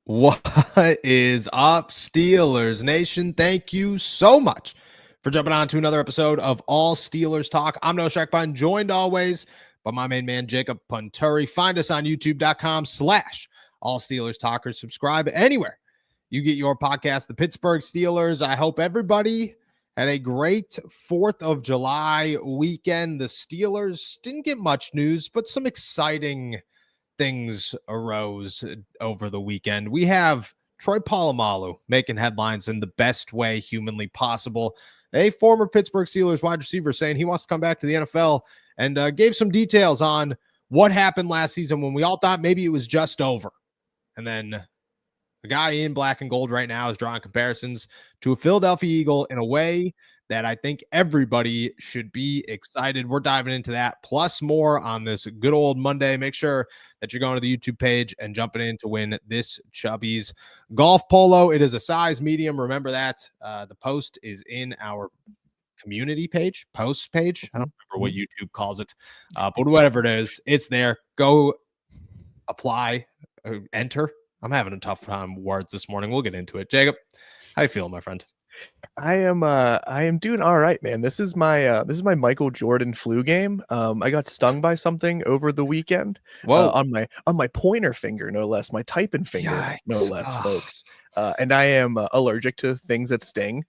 What is up, Steelers Nation? Thank you so much for jumping on to another episode of All Steelers Talk. I'm Noah Shackbine, joined always by my main man, Jacob Punturi. Find us on youtube.com/All Steelers Talkers. Subscribe anywhere you get your podcast. The Pittsburgh Steelers. I hope everybody had a great 4th of July weekend. The Steelers didn't get much news, but some exciting things arose over the weekend. We have Troy Polamalu making headlines in the best way humanly possible. A former Pittsburgh Steelers wide receiver saying he wants to come back to the NFL and gave some details on what happened last season when we all thought maybe it was just over. And then the guy in black and gold right now is drawing comparisons to a Philadelphia Eagle in a way that I think everybody should be excited. We're diving into that, plus more on this good old Monday. Make sure that you're going to the YouTube page and jumping in to win this Chubby's golf polo. It is a size medium. Remember that. The post is in our community page, post page. I don't remember what YouTube calls it, but whatever it is, it's there. Go apply, enter. I'm having a tough time with words this morning. We'll get into it. Jacob, how you feeling, my friend? I am doing all right, man. This is my Michael Jordan flu game. I got stung by something over the weekend. On my pointer finger, no less. My typing finger, Yikes. No less, folks. And I am allergic to things that sting.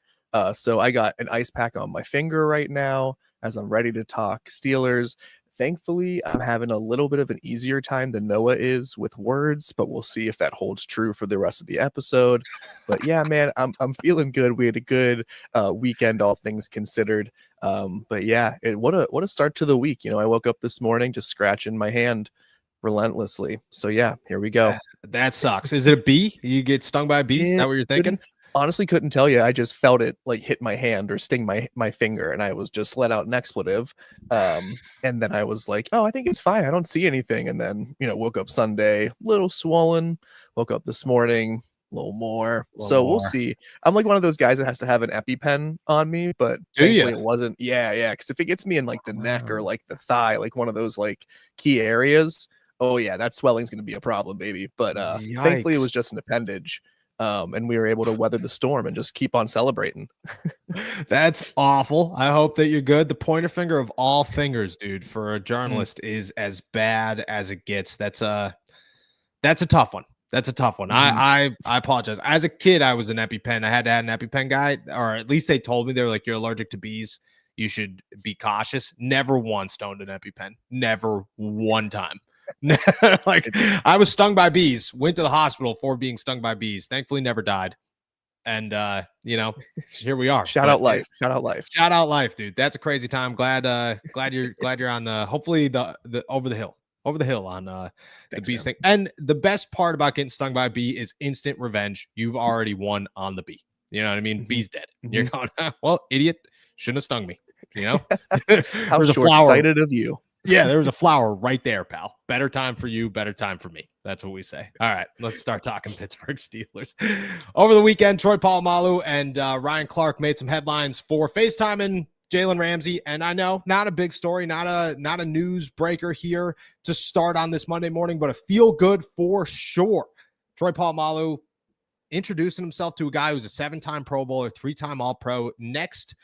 So I got an ice pack on my finger right now as I'm ready to talk Steelers. Thankfully, I'm having a little bit of an easier time than Noah is with words, but we'll see if that holds true for the rest of the episode. But yeah, man, I'm feeling good. We had a good weekend, all things considered. But yeah, what a start to the week. You know, I woke up this morning just scratching my hand relentlessly. So yeah, here we go. That sucks. Is it a bee? You get stung by a bee? Is that what you're thinking? Honestly, couldn't tell you. I just felt it like hit my hand or sting my finger, and I was just let out an expletive. And then I was like, oh, I think it's fine. I don't see anything. And then, woke up Sunday, little swollen, woke up this morning, a little more. We'll see. I'm like one of those guys that has to have an EpiPen on me, but thankfully it wasn't. Yeah. Because if it gets me in like the neck or like the thigh, like one of those like key areas, oh yeah, that swelling's going to be a problem, baby. But thankfully it was just an appendage. And we were able to weather the storm and just keep on celebrating. That's awful. I hope that you're good. The pointer finger of all fingers, dude, for a journalist is as bad as it gets. That's a tough one. That's a tough one. I apologize. As a kid, I was an EpiPen. I had to have an EpiPen guy, or at least they told me they were like, you're allergic to bees. You should be cautious. Never once owned an EpiPen. Never one time. Like I was stung by bees, went to the hospital for being stung by bees, thankfully never died. And here we are. Shout out life, dude. That's a crazy time. Glad you're on the hopefully the over the hill on the bees thing. And the best part about getting stung by a bee is instant revenge. You've already won on the bee. You know what I mean? Bee's dead. You're going, well, idiot, shouldn't have stung me. How short-sighted of you. Yeah, there was a flower right there, pal. Better time for you, better time for me. That's what we say. All right, let's start talking Pittsburgh Steelers. Over the weekend, Troy Polamalu and Ryan Clark made some headlines for FaceTiming Jaylen Ramsay. And I know, not a big story, not a news breaker here to start on this Monday morning, but a feel good for sure. Troy Polamalu introducing himself to a guy who's a 7-time Pro Bowler, 3-time All-Pro, next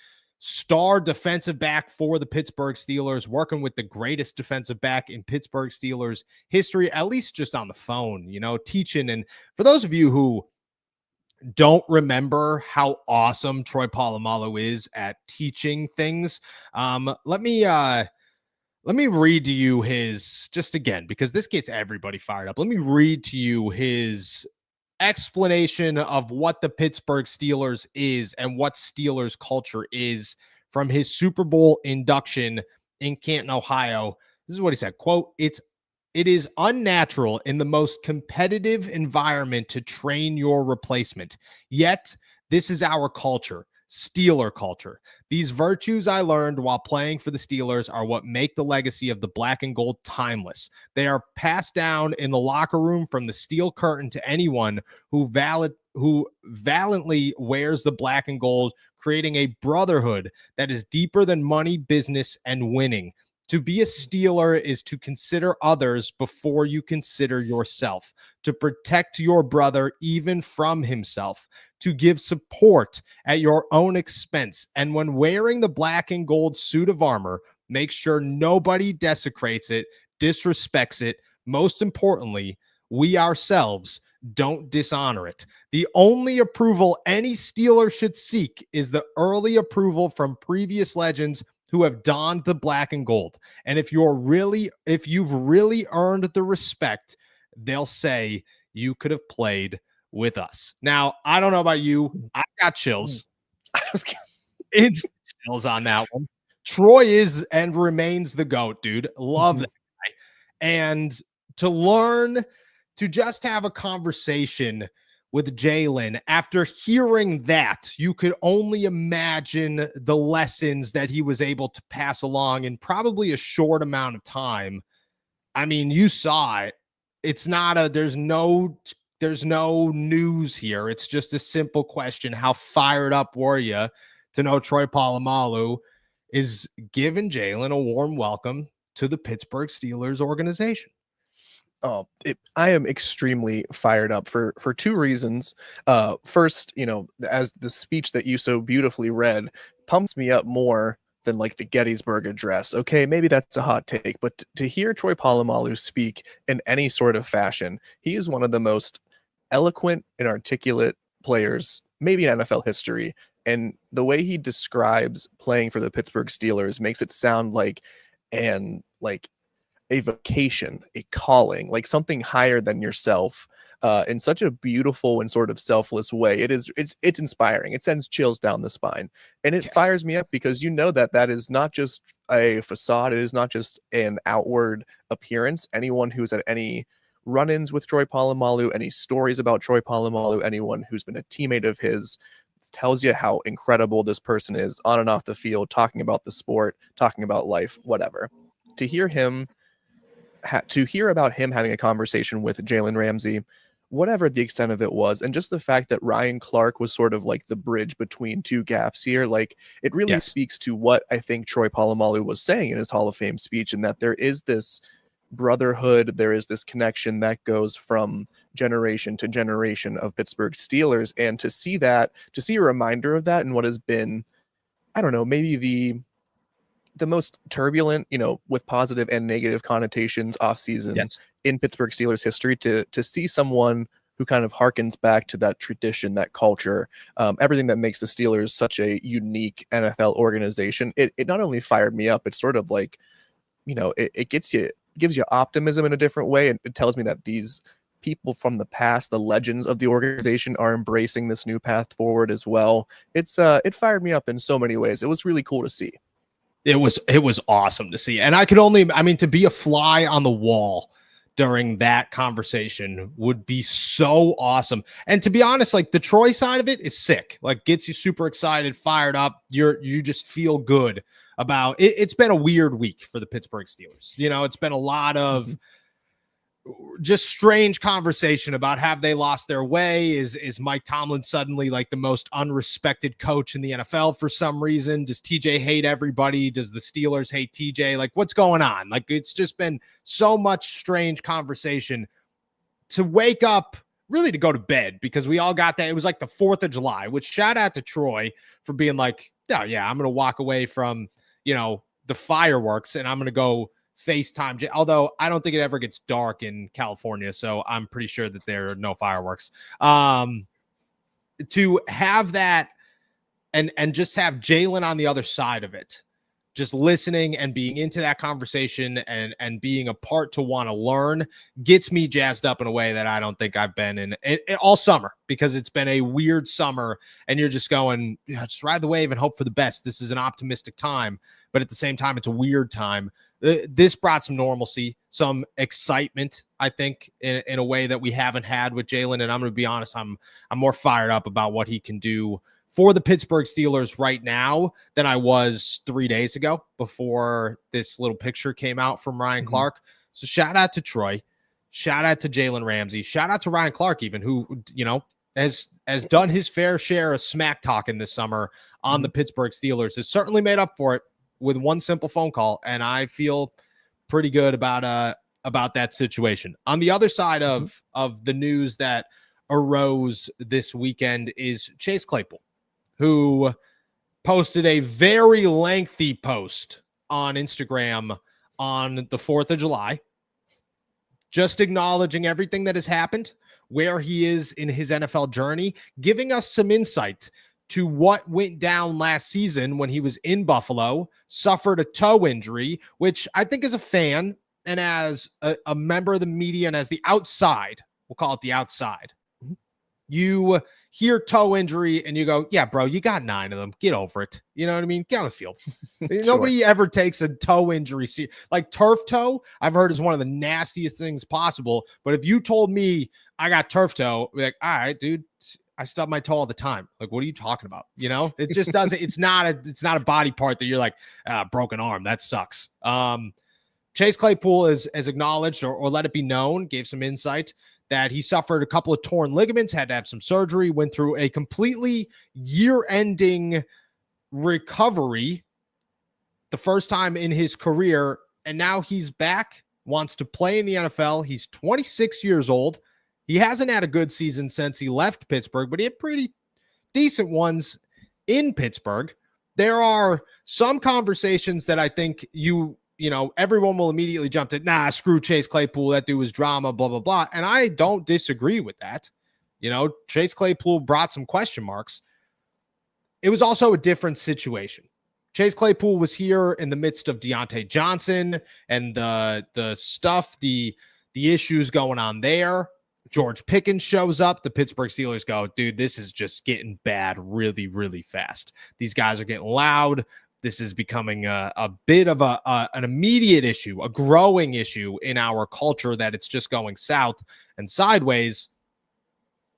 star defensive back for the Pittsburgh Steelers, working with the greatest defensive back in Pittsburgh Steelers history, at least just on the phone, teaching. And for those of you who don't remember how awesome Troy Polamalu is at teaching things, let me read to you his, just again, because this gets everybody fired up. Let me read to you his explanation of what the Pittsburgh Steelers is and what Steelers culture is from his Super Bowl induction in Canton, Ohio. This is what he said, quote, it is unnatural in the most competitive environment to train your replacement. Yet this is our culture, Steeler culture. These virtues I learned while playing for the Steelers are what make the legacy of the black and gold timeless. They are passed down in the locker room from the steel curtain to anyone who valiantly wears the black and gold, creating a brotherhood that is deeper than money, business, and winning. To be a Steeler is to consider others before you consider yourself, to protect your brother even from himself, to give support at your own expense. And when wearing the black and gold suit of armor, make sure nobody desecrates it, disrespects it. Most importantly, we ourselves don't dishonor it. The only approval any Steeler should seek is the early approval from previous legends who have donned the black and gold. And if you've really earned the respect, they'll say you could have played with us. Now, I don't know about you. I got chills. It's chills on that one. Troy is and remains the GOAT, dude. Love that guy. And to learn to just have a conversation with Jaylen, after hearing that, you could only imagine the lessons that he was able to pass along in probably a short amount of time. I mean, you saw it. It's not there's no news here. It's just a simple question. How fired up were you to know Troy Polamalu is giving Jaylen a warm welcome to the Pittsburgh Steelers organization? Oh, I am extremely fired up for two reasons. First, as the speech that you so beautifully read pumps me up more than like the Gettysburg Address. Okay, maybe that's a hot take, but to hear Troy Polamalu speak in any sort of fashion, he is one of the most eloquent and articulate players, maybe in NFL history. And the way he describes playing for the Pittsburgh Steelers makes it sound like a vocation, a calling, like something higher than yourself, in such a beautiful and sort of selfless way. It's inspiring. It sends chills down the spine, and it fires me up because that is not just a facade. It is not just an outward appearance. Anyone who's at any run-ins with Troy Polamalu, any stories about Troy Polamalu, anyone who's been a teammate of his, tells you how incredible this person is on and off the field, talking about the sport, talking about life, whatever. To hear about him having a conversation with Jaylen Ramsay, whatever the extent of it was, and just the fact that Ryan Clark was sort of like the bridge between two gaps here, like it really speaks to what I think Troy Polamalu was saying in his Hall of Fame speech, and that there is this brotherhood, there is this connection that goes from generation to generation of Pittsburgh Steelers, and to see a reminder of that in what has been, I don't know, maybe the most turbulent, with positive and negative connotations offseason in Pittsburgh Steelers history, to see someone who kind of harkens back to that tradition, that culture, everything that makes the Steelers such a unique NFL organization. It not only fired me up, it's sort of like, it gives you optimism in a different way. And it tells me that these people from the past, the legends of the organization, are embracing this new path forward as well. It fired me up in so many ways. It was really cool to see. It was awesome to see. And to be a fly on the wall during that conversation would be so awesome. And to be honest, like the Troy side of it is sick, like gets you super excited, fired up. You just feel good about it. It's been a weird week for the Pittsburgh Steelers. It's been a lot of just strange conversation about have they lost their way? Is Mike Tomlin suddenly like the most unrespected coach in the NFL for some reason? Does TJ hate everybody? Does the Steelers hate TJ? Like what's going on? Like it's just been so much strange conversation to wake up, really to go to bed, because we all got that. It was like the 4th of July, which shout out to Troy for being like, oh yeah, I'm going to walk away from, the fireworks and I'm going to go FaceTime. Although I don't think it ever gets dark in California, so I'm pretty sure that there are no fireworks. To have that and just have Jaylen on the other side of it, just listening and being into that conversation and being a part to want to learn, gets me jazzed up in a way that I don't think I've been in all summer, because it's been a weird summer and you're just going, just ride the wave and hope for the best. This is an optimistic time, but at the same time, it's a weird time. This brought some normalcy, some excitement, I think, in a way that we haven't had with Jaylen. And I'm going to be honest, I'm more fired up about what he can do for the Pittsburgh Steelers right now than I was 3 days ago before this little picture came out from Ryan Clark. So shout out to Troy, shout out to Jaylen Ramsay, shout out to Ryan Clark, even, who, has done his fair share of smack talking this summer on the Pittsburgh Steelers, has certainly made up for it with one simple phone call, and I feel pretty good about that situation. On the other side of the news that arose this weekend is Chase Claypool, who posted a very lengthy post on Instagram on the 4th of July, just acknowledging everything that has happened, where he is in his NFL journey, giving us some insight to what went down last season when he was in Buffalo, suffered a toe injury, which I think as a fan and as a member of the media and as the outside, we'll call it the outside, you hear toe injury and you go, yeah, bro, you got 9 of them. Get over it. You know what I mean? Get on the field. Sure. Nobody ever takes a toe injury. Like turf toe, I've heard is one of the nastiest things possible. But if you told me I got turf toe, I'd be like, all right, dude, I stub my toe all the time. Like, what are you talking about? You know, it just doesn't, it's not a body part that you're like, broken arm. That sucks. Chase Claypool has acknowledged or let it be known, gave some insight that he suffered a couple of torn ligaments, had to have some surgery, went through a completely year-ending recovery the first time in his career, and now he's back, wants to play in the NFL. He's 26 years old. He hasn't had a good season since he left Pittsburgh, but he had pretty decent ones in Pittsburgh. There are some conversations that I think everyone will immediately jump to, nah, screw Chase Claypool. That dude was drama, blah, blah, blah. And I don't disagree with that. Chase Claypool brought some question marks. It was also a different situation. Chase Claypool was here in the midst of Deontay Johnson and the stuff, the issues going on there. George Pickens shows up. The Pittsburgh Steelers go, dude, this is just getting bad really, really fast. These guys are getting loud. This is becoming a bit of an immediate issue, a growing issue in our culture that it's just going south and sideways.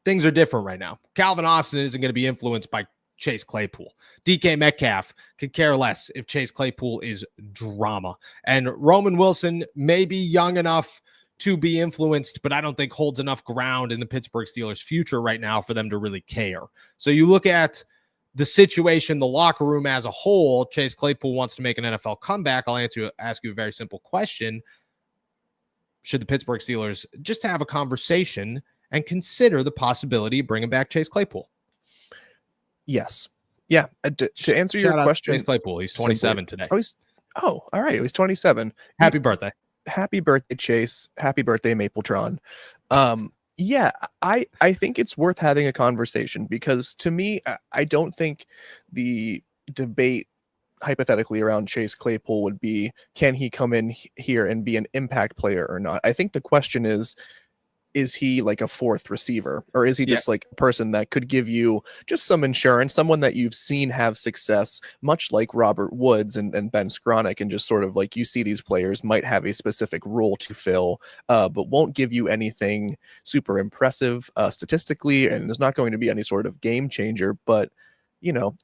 Things are different right now. Calvin Austin isn't going to be influenced by Chase Claypool. DK Metcalf could care less if Chase Claypool is drama. And Roman Wilson may be young enough to be influenced, but I don't think holds enough ground in the Pittsburgh Steelers' future right now for them to really care. So you look at the situation, the locker room as a whole. Chase Claypool wants to make an NFL comeback. I'll ask you a very simple question. Should the Pittsburgh Steelers just have a conversation and consider the possibility of bringing back Chase Claypool? Yes. Yeah. To answer your question, Chase Claypool, he's 27 today. All right. He's 27. Happy birthday. Happy birthday, Chase. Happy birthday, Mapletron. Yeah, I think it's worth having a conversation because to me, I don't think the debate hypothetically around Chase Claypool would be, can he come in here and be an impact player or not? I think the question is he like a fourth receiver, or is he just like a person that could give you just some insurance, someone that you've seen have success, much like Robert Woods and Ben Skronik, and just sort of like you see these players might have a specific role to fill, but won't give you anything super impressive statistically, and is not going to be any sort of game changer, but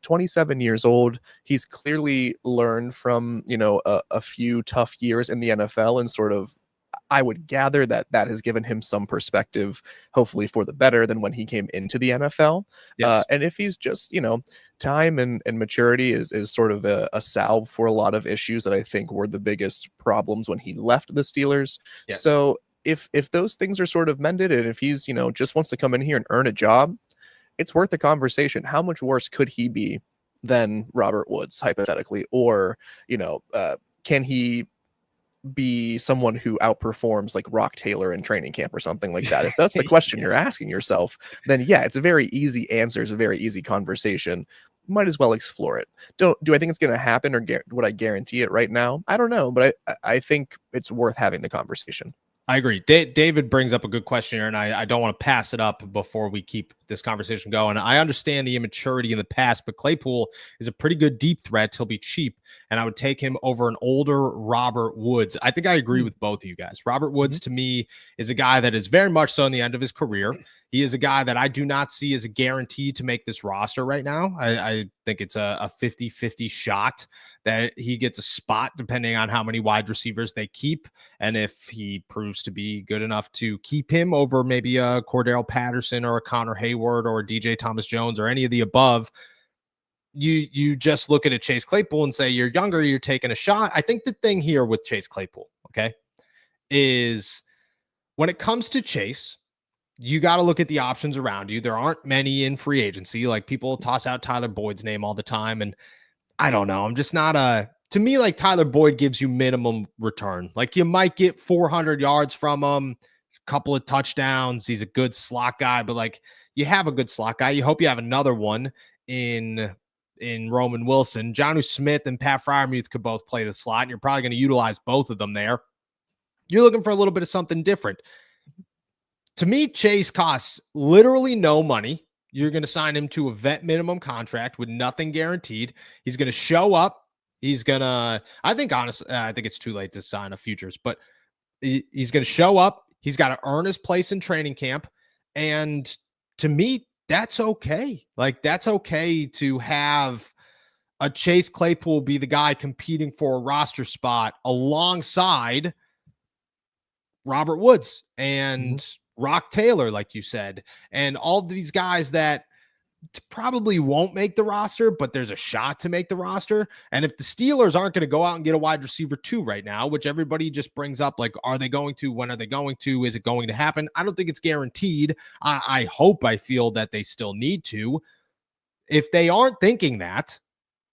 27 years old, he's clearly learned from, a few tough years in the NFL, and sort of, I would gather that has given him some perspective, hopefully for the better than when he came into the NFL. Yes. And if he's just, time and maturity is sort of a salve for a lot of issues that I think were the biggest problems when he left the Steelers. Yes. So if those things are sort of mended, and if he's, just wants to come in here and earn a job, it's worth the conversation. How much worse could he be than Robert Woods, hypothetically? Or, can he be someone who outperforms like Rock Taylor in training camp or something like that? If that's the question you're asking yourself, then yeah, it's a very easy answer. It's a very easy conversation. Might as well explore it. Do I think it's going to happen, or would I guarantee it right now? I don't know, but I think it's worth having the conversation. I agree. David brings up a good question here, and I don't want to pass it up before we keep this conversation going. I understand the immaturity in the past, but Claypool is a pretty good deep threat. He'll be cheap, and I would take him over an older Robert Woods. I think I agree with both of you guys. Robert Woods, to me, is a guy that is very much so in the end of his career. He is a guy that I do not see as a guarantee to make this roster right now. I think it's a 50-50 shot that he gets a spot depending on how many wide receivers they keep, and if he proves to be good enough to keep him over maybe a Cordell Patterson or a Connor Hayward or a DJ Thomas Jones or any of the above. you just look at a Chase Claypool and say you're younger, you're taking a shot. I think the thing here with Chase Claypool, okay, is when it comes to Chase, you got to look at the options around you. There aren't many in free agency. Like people toss out Tyler Boyd's name all the time. And I don't know. I'm just not to me, like Tyler Boyd gives you minimum return. Like you might get 400 yards from him, a couple of touchdowns. He's a good slot guy, but like you have a good slot guy. You hope you have another one in Roman Wilson. Jonnu Smith and Pat Freiermuth could both play the slot, and you're probably going to utilize both of them there. You're looking for a little bit of something different. To me, Chase costs literally no money. You're going to sign him to a vet minimum contract with nothing guaranteed. He's going to show up. He's going to, I think, honestly, I think it's too late to sign a futures, but he's going to show up. He's got to earn his place in training camp. And to me, that's okay. Like, that's okay to have a Chase Claypool be the guy competing for a roster spot alongside Robert Woods and Rock Taylor, like you said, and all these guys that probably won't make the roster, but there's a shot to make the roster. And if the Steelers aren't going to go out and get a wide receiver 2 right now, which everybody just brings up, like, are they going to? When are they going to? Is it going to happen? I don't think it's guaranteed. I feel that they still need to. If they aren't thinking that,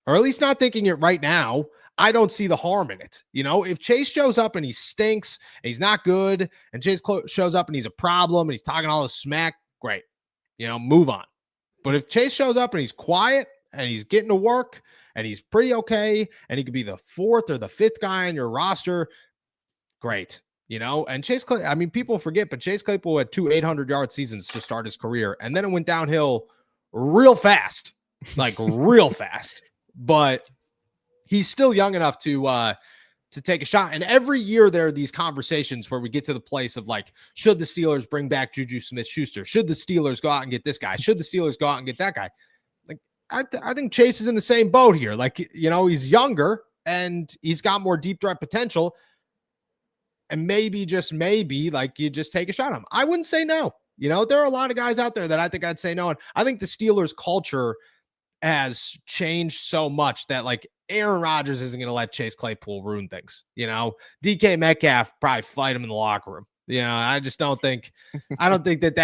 or at least not thinking it right now, I don't see the harm in it. You know, if Chase shows up and he stinks and he's not good, and Chase shows up and he's a problem and he's talking all this smack, great. You know, move on. But if Chase shows up and he's quiet and he's getting to work and he's pretty okay and he could be the 4th or the 5th guy on your roster, great. You know, and I mean, people forget, but Chase Claypool had 2 800-yard seasons to start his career, and then it went downhill real fast, like real fast. But he's still young enough to take a shot. And every year there are these conversations where we get to the place of like, should the Steelers bring back Juju Smith-Schuster? Should the Steelers go out and get this guy? Should the Steelers go out and get that guy? Like, I think Chase is in the same boat here. Like, you know, he's younger and he's got more deep threat potential. And maybe, just maybe, like, you just take a shot on him. I wouldn't say no. You know, there are a lot of guys out there that I think I'd say no. And I think the Steelers culture has changed so much that, like, Aaron Rodgers isn't going to let Chase Claypool ruin things. You know, DK Metcalf probably fight him in the locker room. You know, I just don't think, I don't think that they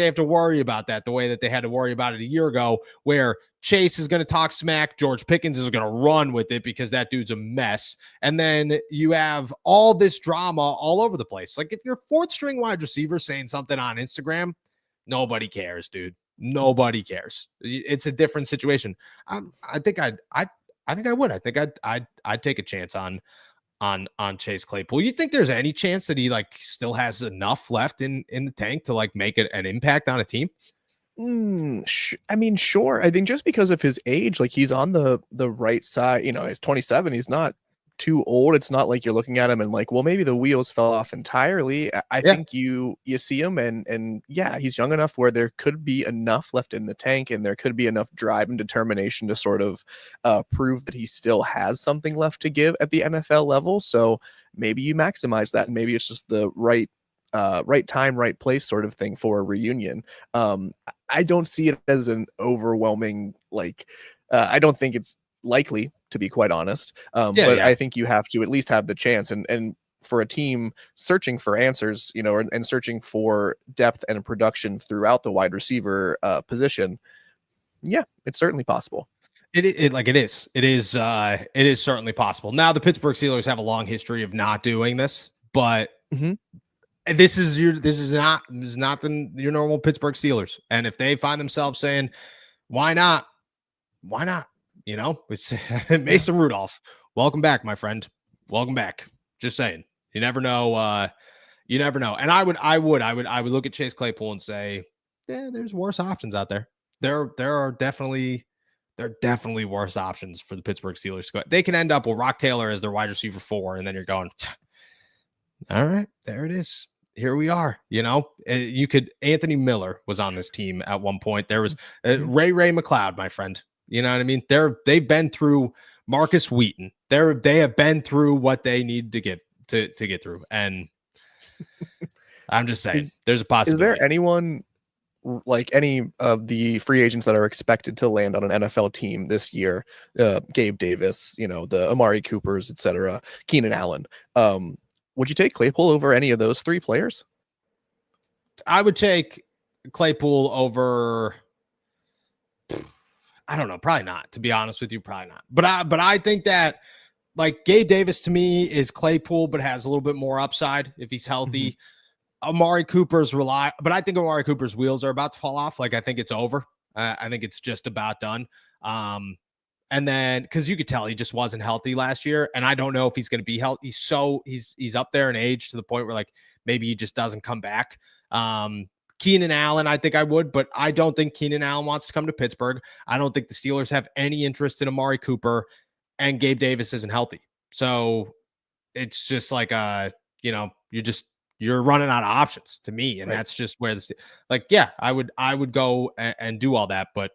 have to worry about that the way that they had to worry about it a year ago, where Chase is going to talk smack. George Pickens is going to run with it because that dude's a mess. And then you have all this drama all over the place. Like, if you're 4th string wide receiver saying something on Instagram, nobody cares, dude. Nobody cares. It's a different situation. I think I would. I think I'd take a chance on Chase Claypool. You think there's any chance that he, like, still has enough left in the tank to, like, make an impact on a team? I mean, sure. I think just because of his age, like, he's on the right side. You know, he's 27. He's not too old. It's not like you're looking at him and like, well, maybe the wheels fell off entirely. I think you see him and yeah, he's young enough where there could be enough left in the tank, and there could be enough drive and determination to sort of prove that he still has something left to give at the NFL level. So maybe you maximize that, and maybe it's just the right time, right place sort of thing for a reunion. I don't see it as an overwhelming, like, I don't think it's likely, to be quite honest. I think you have to at least have the chance, and for a team searching for answers, you know, and searching for depth and production throughout the wide receiver position. Yeah, it's certainly possible. It is certainly possible. Now, the Pittsburgh Steelers have a long history of not doing this, but this is not your normal Pittsburgh Steelers. And if they find themselves saying, why not? You know, it's Mason Rudolph. Welcome back, my friend. Welcome back. Just saying. You never know. And I would look at Chase Claypool and say, yeah, there's worse options out there. There are definitely worse options for the Pittsburgh Steelers. They can end up with Rock Taylor as their wide receiver 4, and then you're going, all right, there it is. Here we are. You know, Anthony Miller was on this team at one point. There was Ray McLeod, my friend. You know what I mean? They've been through Marcus Wheaton. They have been through what they need to get through. And I'm just saying, there's a possibility. Is there anyone like any of the free agents that are expected to land on an NFL team this year, Gabe Davis, the Amari Coopers, etc., Keenan Allen. Would you take Claypool over any of those three players? I would take Claypool over. I don't know, probably not. To be honest with you, probably not. But I think that like Gabe Davis to me is Claypool, but has a little bit more upside if he's healthy. Mm-hmm. Amari Cooper's but I think Amari Cooper's wheels are about to fall off. Like I think it's over. I think it's just about done. And then because you could tell he just wasn't healthy last year, and I don't know if he's going to be healthy. He's up there in age to the point where like maybe he just doesn't come back. Keenan Allen, I think I would, but I don't think Keenan Allen wants to come to Pittsburgh. I don't think the Steelers have any interest in Amari Cooper, and Gabe Davis isn't healthy. So it's just like you're running out of options to me. And that's just where I would go and do all that, but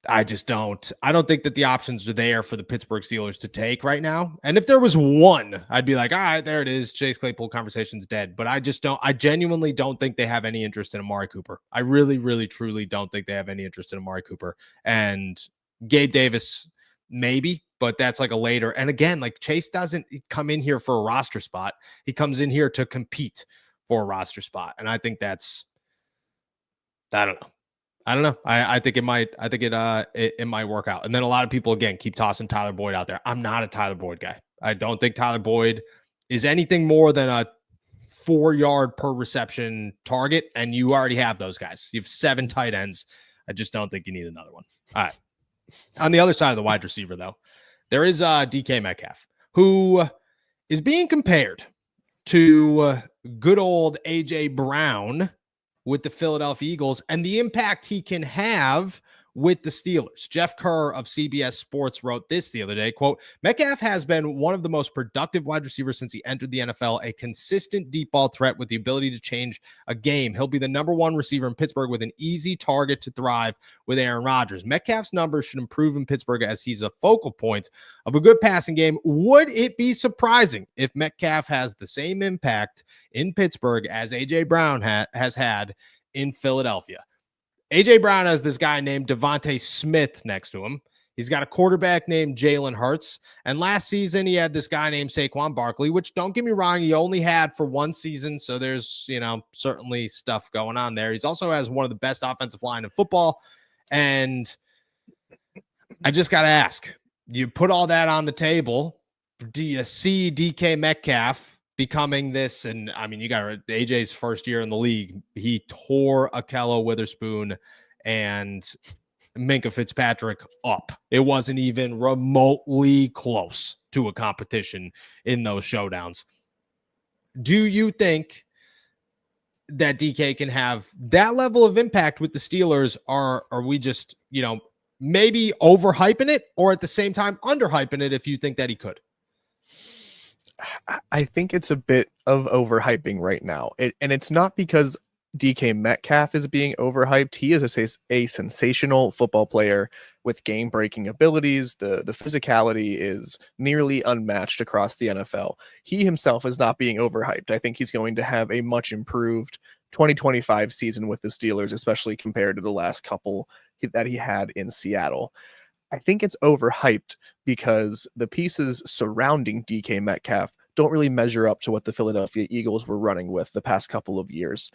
I don't think that the options are there for the Pittsburgh Steelers to take right now. And if there was one, I'd be like, all right, there it is. Chase Claypool conversation's dead, but I genuinely don't think they have any interest in Amari Cooper. I really, really, truly don't think they have any interest in Amari Cooper. And Gabe Davis, maybe, but that's like a later. And again, like Chase doesn't come in here for a roster spot. He comes in here to compete for a roster spot. And I think I don't know. I think it might work out. And then a lot of people, again, keep tossing Tyler Boyd out there. I'm not a Tyler Boyd guy. I don't think Tyler Boyd is anything more than a 4-yard per reception target. And you already have those guys. You have 7 tight ends. I just don't think you need another one. All right. On the other side of the wide receiver, though, there is DK Metcalf, who is being compared to good old AJ Brown with the Philadelphia Eagles and the impact he can have with the Steelers. Jeff Kerr of CBS Sports wrote this the other day, quote, Metcalf has been one of the most productive wide receivers since he entered the NFL, a consistent deep ball threat with the ability to change a game. He'll be the number 1 receiver in Pittsburgh with an easy target to thrive with Aaron Rodgers. Metcalf's numbers should improve in Pittsburgh as he's a focal point of a good passing game. Would it be surprising if Metcalf has the same impact in Pittsburgh as AJ Brown has had in Philadelphia? AJ Brown has this guy named Devontae Smith next to him. He's got a quarterback named Jaylen Hurts. And last season, he had this guy named Saquon Barkley, which, don't get me wrong, he only had for 1 season. So there's, certainly stuff going on there. He's also has one of the best offensive line in football. And I just got to ask, you put all that on the table. Do you see DK Metcalf becoming this? And I mean, you got AJ's first year in the league. He tore Akello Witherspoon and Minkah Fitzpatrick up. It wasn't even remotely close to a competition in those showdowns. Do you think that DK can have that level of impact with the Steelers? Or are we just, maybe overhyping it, or at the same time underhyping it if you think that he could? I think it's a bit of overhyping right now. And it's not because DK Metcalf is being overhyped. He is a sensational football player with game-breaking abilities. The physicality is nearly unmatched across the NFL. He himself is not being overhyped. I think he's going to have a much improved 2025 season with the Steelers, especially compared to the last couple that he had in Seattle. I think it's overhyped because the pieces surrounding DK Metcalf don't really measure up to what the Philadelphia Eagles were running with the past couple of years.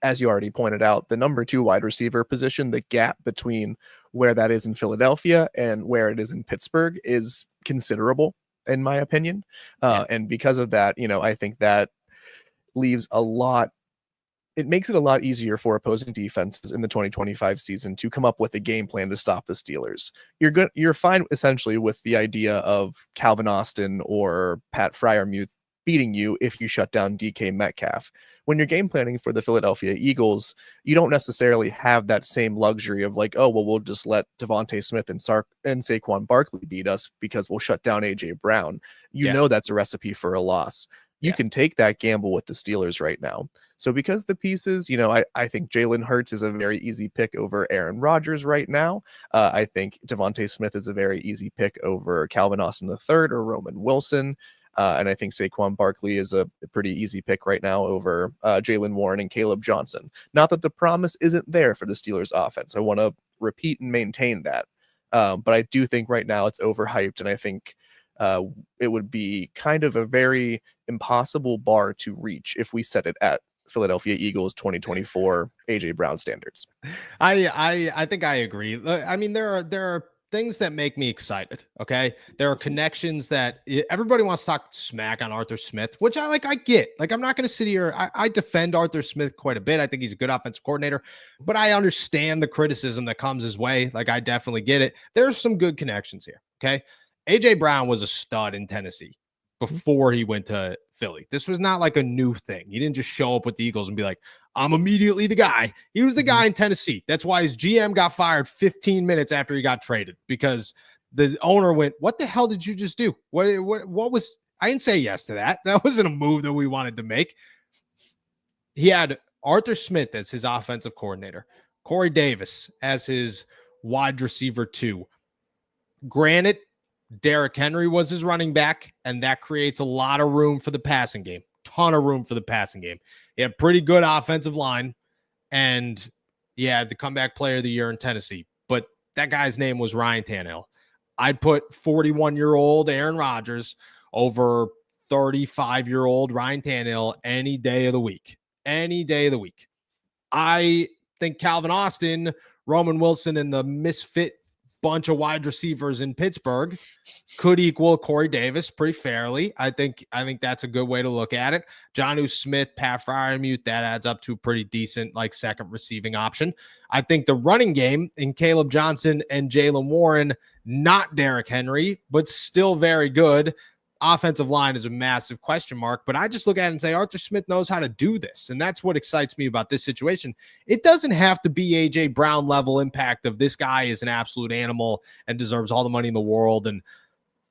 As you already pointed out, the number 2 wide receiver position, the gap between where that is in Philadelphia and where it is in Pittsburgh is considerable, in my opinion. And because of that, I think that leaves it makes it a lot easier for opposing defenses in the 2025 season to come up with a game plan to stop the Steelers. You're fine essentially with the idea of Calvin Austin or Pat Freiermuth beating you if you shut down DK Metcalf. When you're game planning for the Philadelphia Eagles, you don't necessarily have that same luxury of like, oh, well, we'll just let Devontae Smith and Saquon Barkley beat us because we'll shut down AJ Brown. You know that's a recipe for a loss. You can take that gamble with the Steelers right now. So because the pieces, I think Jaylen Hurts is a very easy pick over Aaron Rodgers right now. I think Devontae Smith is a very easy pick over Calvin Austin III or Roman Wilson. And I think Saquon Barkley is a pretty easy pick right now over Jaylen Warren and Caleb Johnson. Not that the promise isn't there for the Steelers offense. I want to repeat and maintain that. But I do think right now it's overhyped, and I think it would be kind of a very impossible bar to reach if we set it at Philadelphia Eagles 2024 AJ Brown standards. I think I agree. I mean, there are things that make me excited. Okay. There are connections that everybody wants to talk smack on Arthur Smith, which I get. Like, I'm not going to sit here. I defend Arthur Smith quite a bit. I think he's a good offensive coordinator, but I understand the criticism that comes his way. Like, I definitely get it. There's some good connections here. Okay. AJ Brown was a stud in Tennessee before he went to Philly. This was not like a new thing. He didn't just show up with the Eagles and be like, I'm immediately the guy. He was the guy in Tennessee. That's why his GM got fired 15 minutes after he got traded, because the owner went, what the hell did you just do? What was, I didn't say yes to that. That wasn't a move that we wanted to make. He had Arthur Smith as his offensive coordinator, Corey Davis as his wide receiver 2. Granted, Derrick Henry was his running back, and that creates a lot of room for the passing game. Ton of room for the passing game. He had pretty good offensive line, and he had the comeback player of the year in Tennessee. But that guy's name was Ryan Tannehill. I'd put 41-year-old Aaron Rodgers over 35-year-old Ryan Tannehill any day of the week. Any day of the week. I think Calvin Austin, Roman Wilson, and the misfit bunch of wide receivers in Pittsburgh could equal Corey Davis pretty fairly. I think that's a good way to look at it. Jonnu Smith, Pat Freiermuth, that adds up to a pretty decent second receiving option. I think the running game in Caleb Johnson and Jaylen Warren, not Derrick Henry, but still very good. Offensive line is a massive question mark, but I just look at it and say Arthur Smith knows how to do this, and that's what excites me about this situation. It doesn't have to be A.J. Brown level impact of this guy is an absolute animal and deserves all the money in the world, and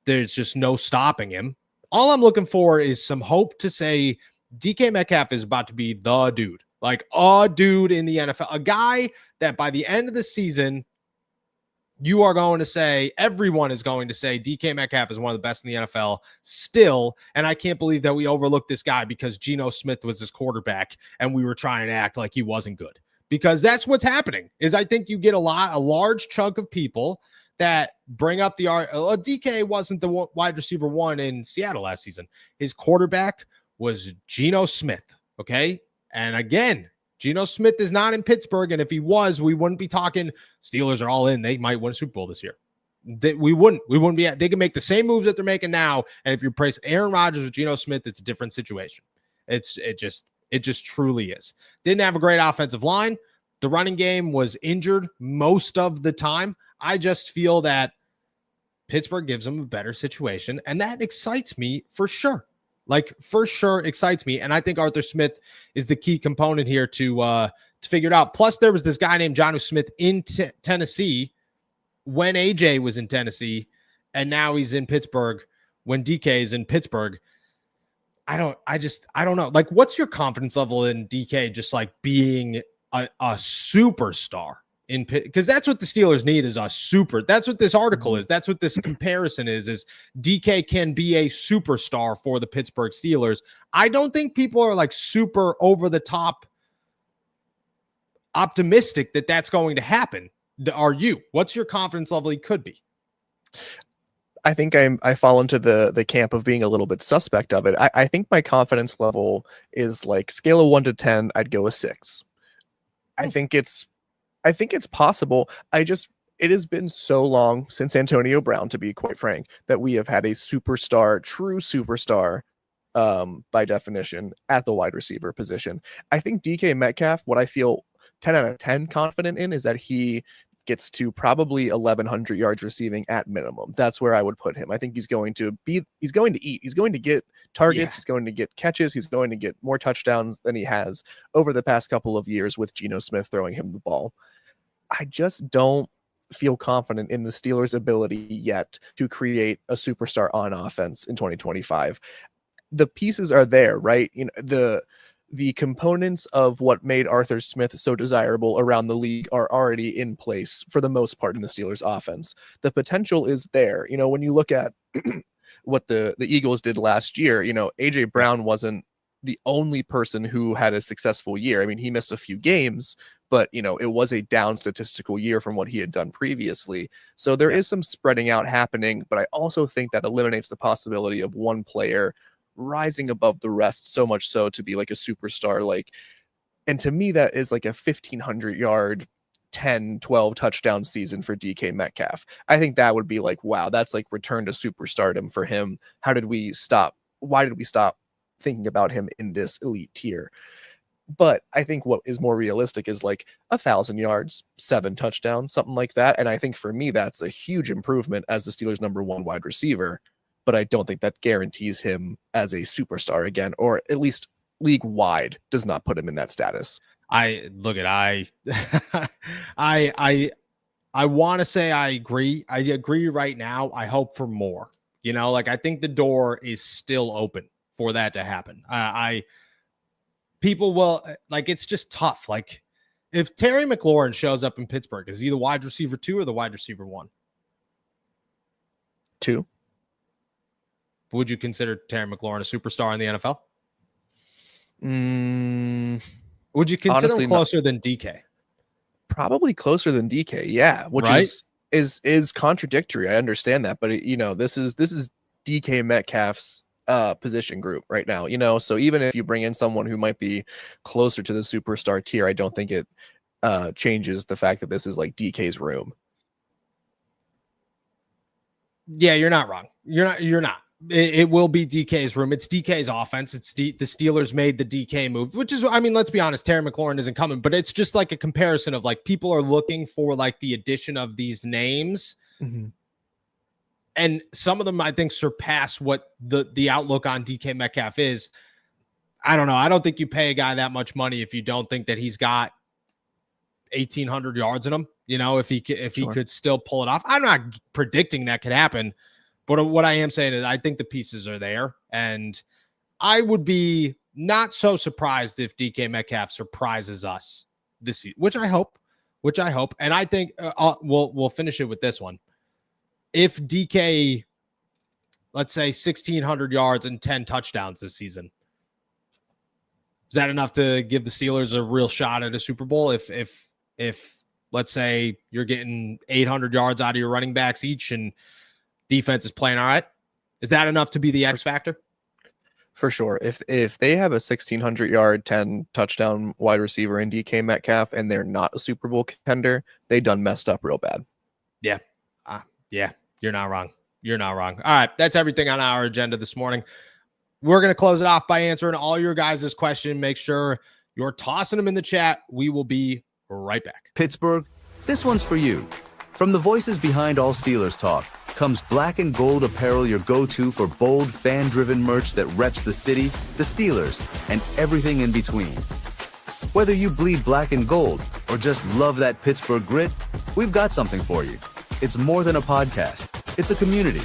there's just no stopping him. All I'm looking for is some hope to say DK Metcalf is about to be the dude, like a dude in the NFL, a guy that by the end of the season, you are going to say, everyone is going to say DK Metcalf is one of the best in the NFL still. And I can't believe that we overlooked this guy because Geno Smith was his quarterback and we were trying to act like he wasn't good, because that's what's happening. Is I think you get a large chunk of people that bring up the DK wasn't the wide receiver 1 in Seattle last season. His quarterback was Geno Smith. Okay. And again, Geno Smith is not in Pittsburgh, and if he was, we wouldn't be talking Steelers are all in. They might win a Super Bowl this year. We wouldn't be. They can make the same moves that they're making now, and if you replace Aaron Rodgers with Geno Smith, it's a different situation. It just truly is. Didn't have a great offensive line. The running game was injured most of the time. I just feel that Pittsburgh gives them a better situation, and that excites me for sure. For sure excites me. And I think Arthur Smith is the key component here to figure it out. Plus, there was this guy named Jonnu Smith in Tennessee when AJ was in Tennessee, and now he's in Pittsburgh when DK is in Pittsburgh. I don't know. What's your confidence level in DK just being a superstar? Because that's what the Steelers need, is a super. That's what this article is. That's what this comparison is DK can be a superstar for the Pittsburgh Steelers. I don't think people are super over the top optimistic that that's going to happen. Are you? What's your confidence level he could be? I think I fall into the camp of being a little bit suspect of it. I think my confidence level is scale of 1 to 10, I'd go a 6. I think it's possible. It has been so long since Antonio Brown, to be quite frank, that we have had a superstar, true superstar, by definition, at the wide receiver position. I think DK Metcalf, what I feel 10 out of 10 confident in, is that he gets to probably 1,100 yards receiving at minimum. That's where I would put him. I think he's going to eat. He's going to get targets. Yeah. He's going to get catches. He's going to get more touchdowns than he has over the past couple of years with Geno Smith throwing him the ball. I just don't feel confident in the Steelers' ability yet to create a superstar on offense in 2025. The pieces are there, right? The components of what made Arthur Smith so desirable around the league are already in place for the most part in the Steelers' offense. The potential is there. When you look at what the Eagles did last year. AJ Brown wasn't the only person who had a successful year. I mean, he missed a few games, but it was a down statistical year from what he had done previously. So there is some spreading out happening, but I also think that eliminates the possibility of one player rising above the rest so much so to be like a superstar. And to me, that is like a 1,500-yard, 10, 12 touchdown season for DK Metcalf. I think that would be like, wow, that's like return to superstardom for him. Why did we stop thinking about him in this elite tier? But I think what is more realistic is like 1,000 yards, 7 touchdowns, something like that. And I think for me, that's a huge improvement as the Steelers' #1 wide receiver. But I don't think that guarantees him as a superstar again, or at least league wide does not put him in that status. I want to say I agree. I agree right now. I hope for more. I think the door is still open for that to happen. People will it's just tough. Like if Terry McLaurin shows up in Pittsburgh, is he the wide receiver 2 or the wide receiver 1? 2. Would you consider Terry McLaurin a superstar in the NFL? Would you consider him closer than DK? Probably closer than DK, yeah. Which is contradictory. I understand that, but this is DK Metcalf's position group right now. So even if you bring in someone who might be closer to the superstar tier, I don't think it changes the fact that this is like DK's room. Yeah, you're not wrong. You're not. It will be DK's room. It's DK's offense. It's the Steelers made the DK move, which is, I mean, let's be honest, Terry McLaurin isn't coming, but it's just like a comparison of like people are looking for like the addition of these names. Mm-hmm. And some of them, I think, surpass what the outlook on DK Metcalf is. I don't know. I don't think you pay a guy that much money if you don't think that he's got 1,800 yards in him. If he could still pull it off. I'm not predicting that could happen. But what I am saying is I think the pieces are there. And I would be not so surprised if DK Metcalf surprises us this season, which I hope. And I think we'll finish it with this one. If DK, let's say 1,600 yards and 10 touchdowns this season, is that enough to give the Steelers a real shot at a Super Bowl? If let's say you're getting 800 yards out of your running backs each and defense is playing all right, is that enough to be the X factor? For sure. If they have a 1,600-yard, 10 touchdown wide receiver in DK Metcalf and they're not a Super Bowl contender, they done messed up real bad. Yeah. Yeah, you're not wrong. All right, that's everything on our agenda this morning. We're going to close it off by answering all your guys' questions. Make sure you're tossing them in the chat. We will be right back. Pittsburgh, this one's for you. From the voices behind all Steelers talk comes Black and Gold apparel, your go-to for bold, fan-driven merch that reps the city, the Steelers, and everything in between. Whether you bleed black and gold or just love that Pittsburgh grit, we've got something for you. It's more than a podcast. It's a community.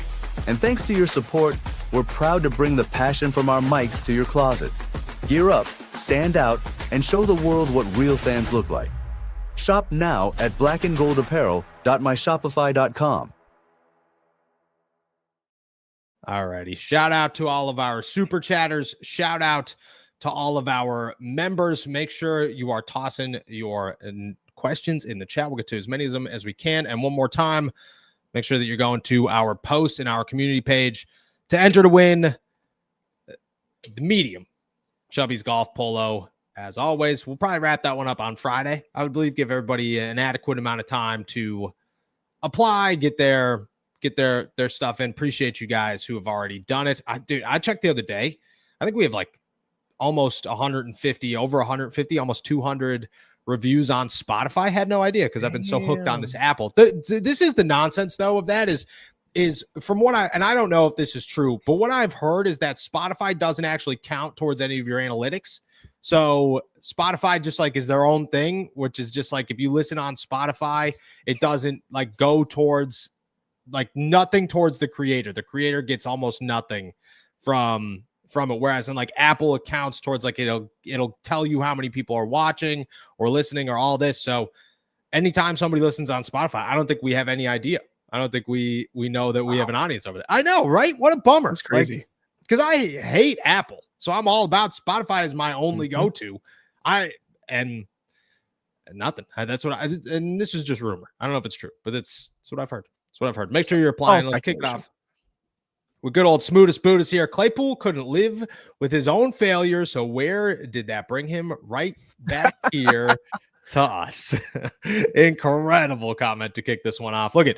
And thanks to your support, we're proud to bring the passion from our mics to your closets. Gear up, stand out, and show the world what real fans look like. Shop now at blackandgoldapparel.myshopify.com. All righty. Shout out to all of our super chatters. Shout out to all of our members. Make sure you are tossing your questions in the chat. We'll get to as many of them as we can. And one more time, make sure that you're going to our post in our community page to enter to win the medium Chubby's Golf Polo. As always, we'll probably wrap that one up on Friday. I would believe give everybody an adequate amount of time to apply, get their stuff in. Appreciate you guys who have already done it. I checked the other day. I think we have like almost 150, over 150, almost 200 reviews on Spotify. I had no idea because I've been so hooked on this Apple. This is the nonsense though of that is from what I don't know if this is true, but what I've heard is that Spotify doesn't actually count towards any of your analytics. So Spotify just like is their own thing, which is just like if you listen on Spotify, it doesn't like go towards like nothing towards the creator. The creator gets almost nothing from it. Whereas in like Apple accounts towards like it'll tell you how many people are watching or listening or all this. So anytime somebody listens on Spotify, I don't think we have any idea I don't think we know that we have an audience over there. I know, right? What a bummer. That's crazy. Because I hate Apple. So I'm all about Spotify is my only go-to. And nothing. That's what and this is just rumor. I don't know if it's true, but that's what I've heard. That's what I've heard. Make sure you're applying. Let's kick it off. With good old Smootus Bootus here. Claypool couldn't live with his own failure. So where did that bring him? Right back here to us. Incredible comment to kick this one off. Look at,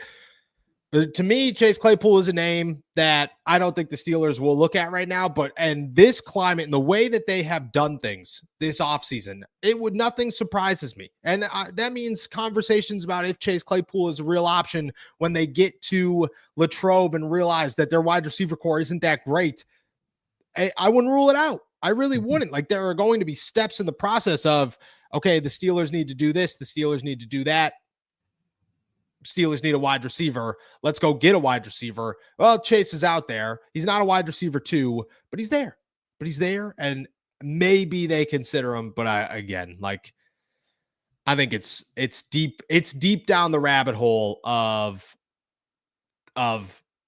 to me, Chase Claypool is a name that I don't think the Steelers will look at right now, and this climate and the way that they have done things this offseason, nothing surprises me. And that means conversations about if Chase Claypool is a real option when they get to Latrobe and realize that their wide receiver core isn't that great. I wouldn't rule it out. I really wouldn't. Like, there are going to be steps in the process of, okay, the Steelers need to do this. The Steelers need to do that. Steelers need a wide receiver. Let's go get a wide receiver. Well, Chase is out there. He's not a wide receiver too, but he's there. And maybe they consider him. But I think it's deep down the rabbit hole of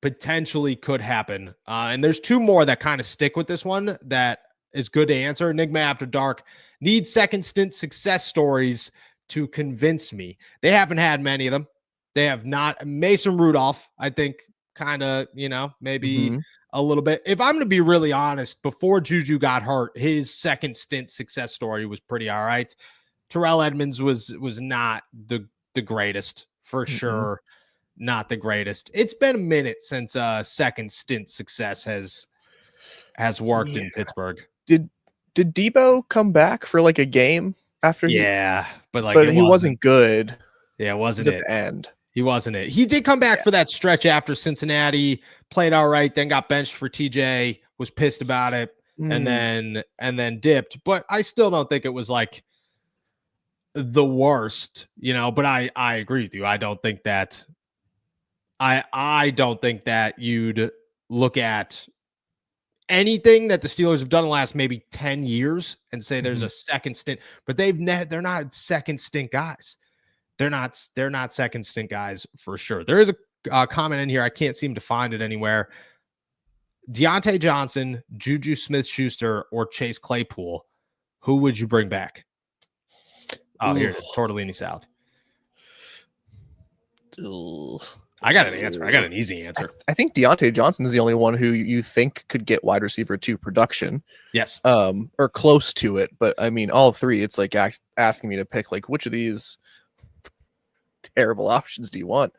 potentially could happen. And there's two more that kind of stick with this one that is good to answer. Enigma After Dark needs second stint success stories to convince me. They haven't had many of them. They have not. Mason Rudolph, I think, kind of, maybe a little bit. If I'm going to be really honest, before Juju got hurt, his second stint success story was pretty all right. Terrell Edmonds was not the greatest, for sure. Not the greatest. It's been a minute since second stint success has worked in Pittsburgh. Did Debo come back for like a game after? But he wasn't good. Yeah, it wasn't at the end. He wasn't it. He did come back for that stretch after Cincinnati, played all right, then got benched for TJ, was pissed about it, and then dipped. But I still don't think it was like the worst, but I agree with you. I don't think that you'd look at anything that the Steelers have done in the last maybe 10 years and say there's a second stint, but they're not second stint guys. They're not second stint guys for sure. There is a comment in here. I can't seem to find it anywhere. Deontay Johnson, Juju Smith-Schuster, or Chase Claypool. Who would you bring back? Oh, here it is. Tortellini salad. I got an answer. I got an easy answer. I think Deontay Johnson is the only one who you think could get wide receiver 2 production. Yes. Or close to it. But I mean, all three, it's like asking me to pick like which of these terrible options do you want?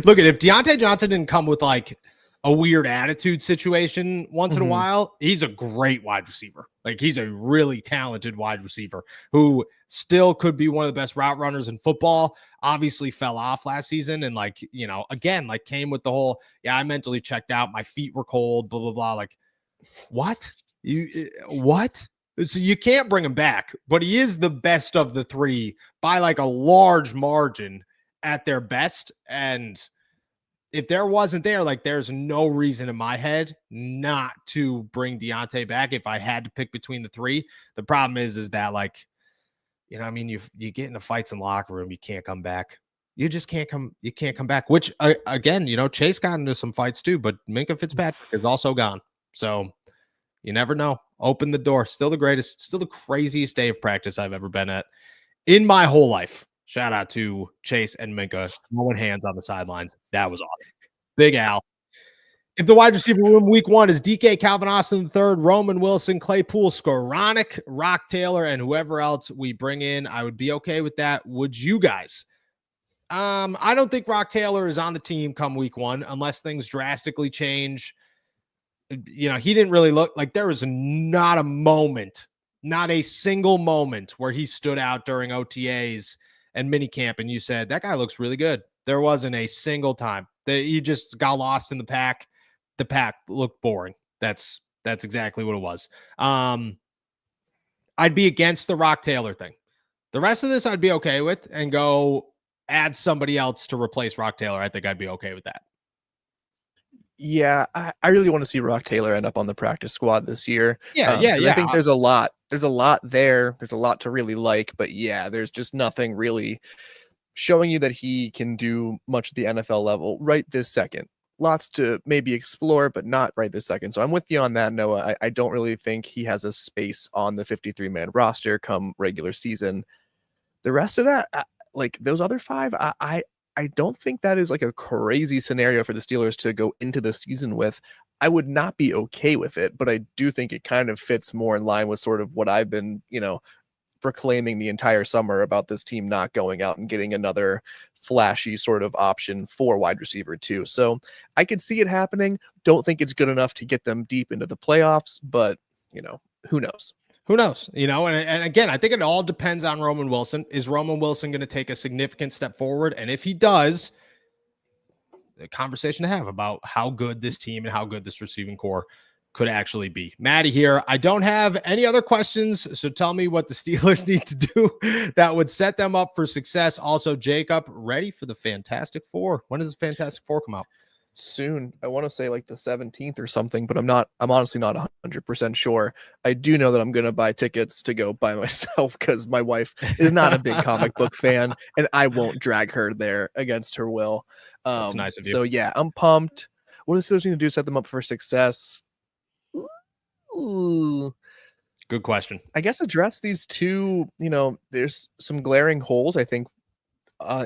Look, if Deontay Johnson didn't come with like a weird attitude situation once in a while, he's a great wide receiver. Like, he's a really talented wide receiver who still could be one of the best route runners in football. Obviously fell off last season and again, came with the whole, I mentally checked out. My feet were cold, blah, blah, blah. Like, what? What? So you can't bring him back, but he is the best of the three by like a large margin at their best. And if there wasn't there, there's no reason in my head not to bring Deontay back if I had to pick between the three. The problem is that you get into fights in the locker room, you can't come back. You just can't come. You can't come back, which again, Chase got into some fights too, but Minkah Fitzpatrick is also gone. So you never know. Open the door. Still the greatest, still the craziest day of practice I've ever been at in my whole life. Shout out to Chase and Minkah throwing hands on the sidelines. That was awesome. Big Al. If the wide receiver room week 1 is DK, Calvin Austin III, Roman Wilson, Claypool, Skoranek, Rock Taylor, and whoever else we bring in, I would be okay with that. Would you guys? I don't think Rock Taylor is on the team come week 1 unless things drastically change. He didn't really look like there was not a moment, not a single moment where he stood out during OTAs and minicamp and you said, that guy looks really good. There wasn't a single time that he just got lost in the pack. The pack looked boring. That's exactly what it was. I'd be against the Rock Taylor thing. The rest of this I'd be okay with and go add somebody else to replace Rock Taylor. I think I'd be okay with that. Yeah, I really want to see Rock Taylor end up on the practice squad this year. Yeah. I think there's a lot there. There's a lot to really like, but yeah, there's just nothing really showing you that he can do much at the NFL level right this second. Lots to maybe explore, but not right this second. So I'm with you on that, Noah. I don't really think he has a space on the 53-man roster come regular season. The rest of that, like those other 5, I don't think that is like a crazy scenario for the Steelers to go into the season with. I would not be okay with it, but I do think it kind of fits more in line with sort of what I've been, proclaiming the entire summer about this team not going out and getting another flashy sort of option for wide receiver too. So I could see it happening. Don't think it's good enough to get them deep into the playoffs, but who knows? Who knows? And again, I think it all depends on Roman Wilson. Is Roman Wilson going to take a significant step forward? And if he does, a conversation to have about how good this team and how good this receiving core could actually be. Maddie here. I don't have any other questions, so tell me what the Steelers need to do that would set them up for success. Also, Jacob, ready for the Fantastic Four? When does the Fantastic Four come out? Soon. I want to say like the 17th or something, but I'm honestly not 100% sure. I do know that I'm going to buy tickets to go by myself because my wife is not a big comic book fan, and I won't drag her there against her will. That's nice of you. So yeah, I'm pumped. What does the Steelers need to do to set them up for success? Ooh. Good question. I guess address these two, there's some glaring holes, I think,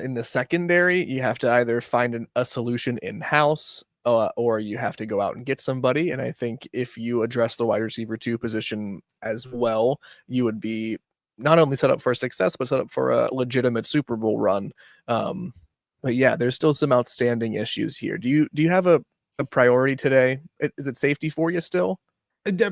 in the secondary. You have to either find a solution in-house or you have to go out and get somebody. And I think if you address the wide receiver 2 position as well, you would be not only set up for success, but set up for a legitimate Super Bowl run. But yeah, there's still some outstanding issues here. Do you have a priority today? Is it safety for you still?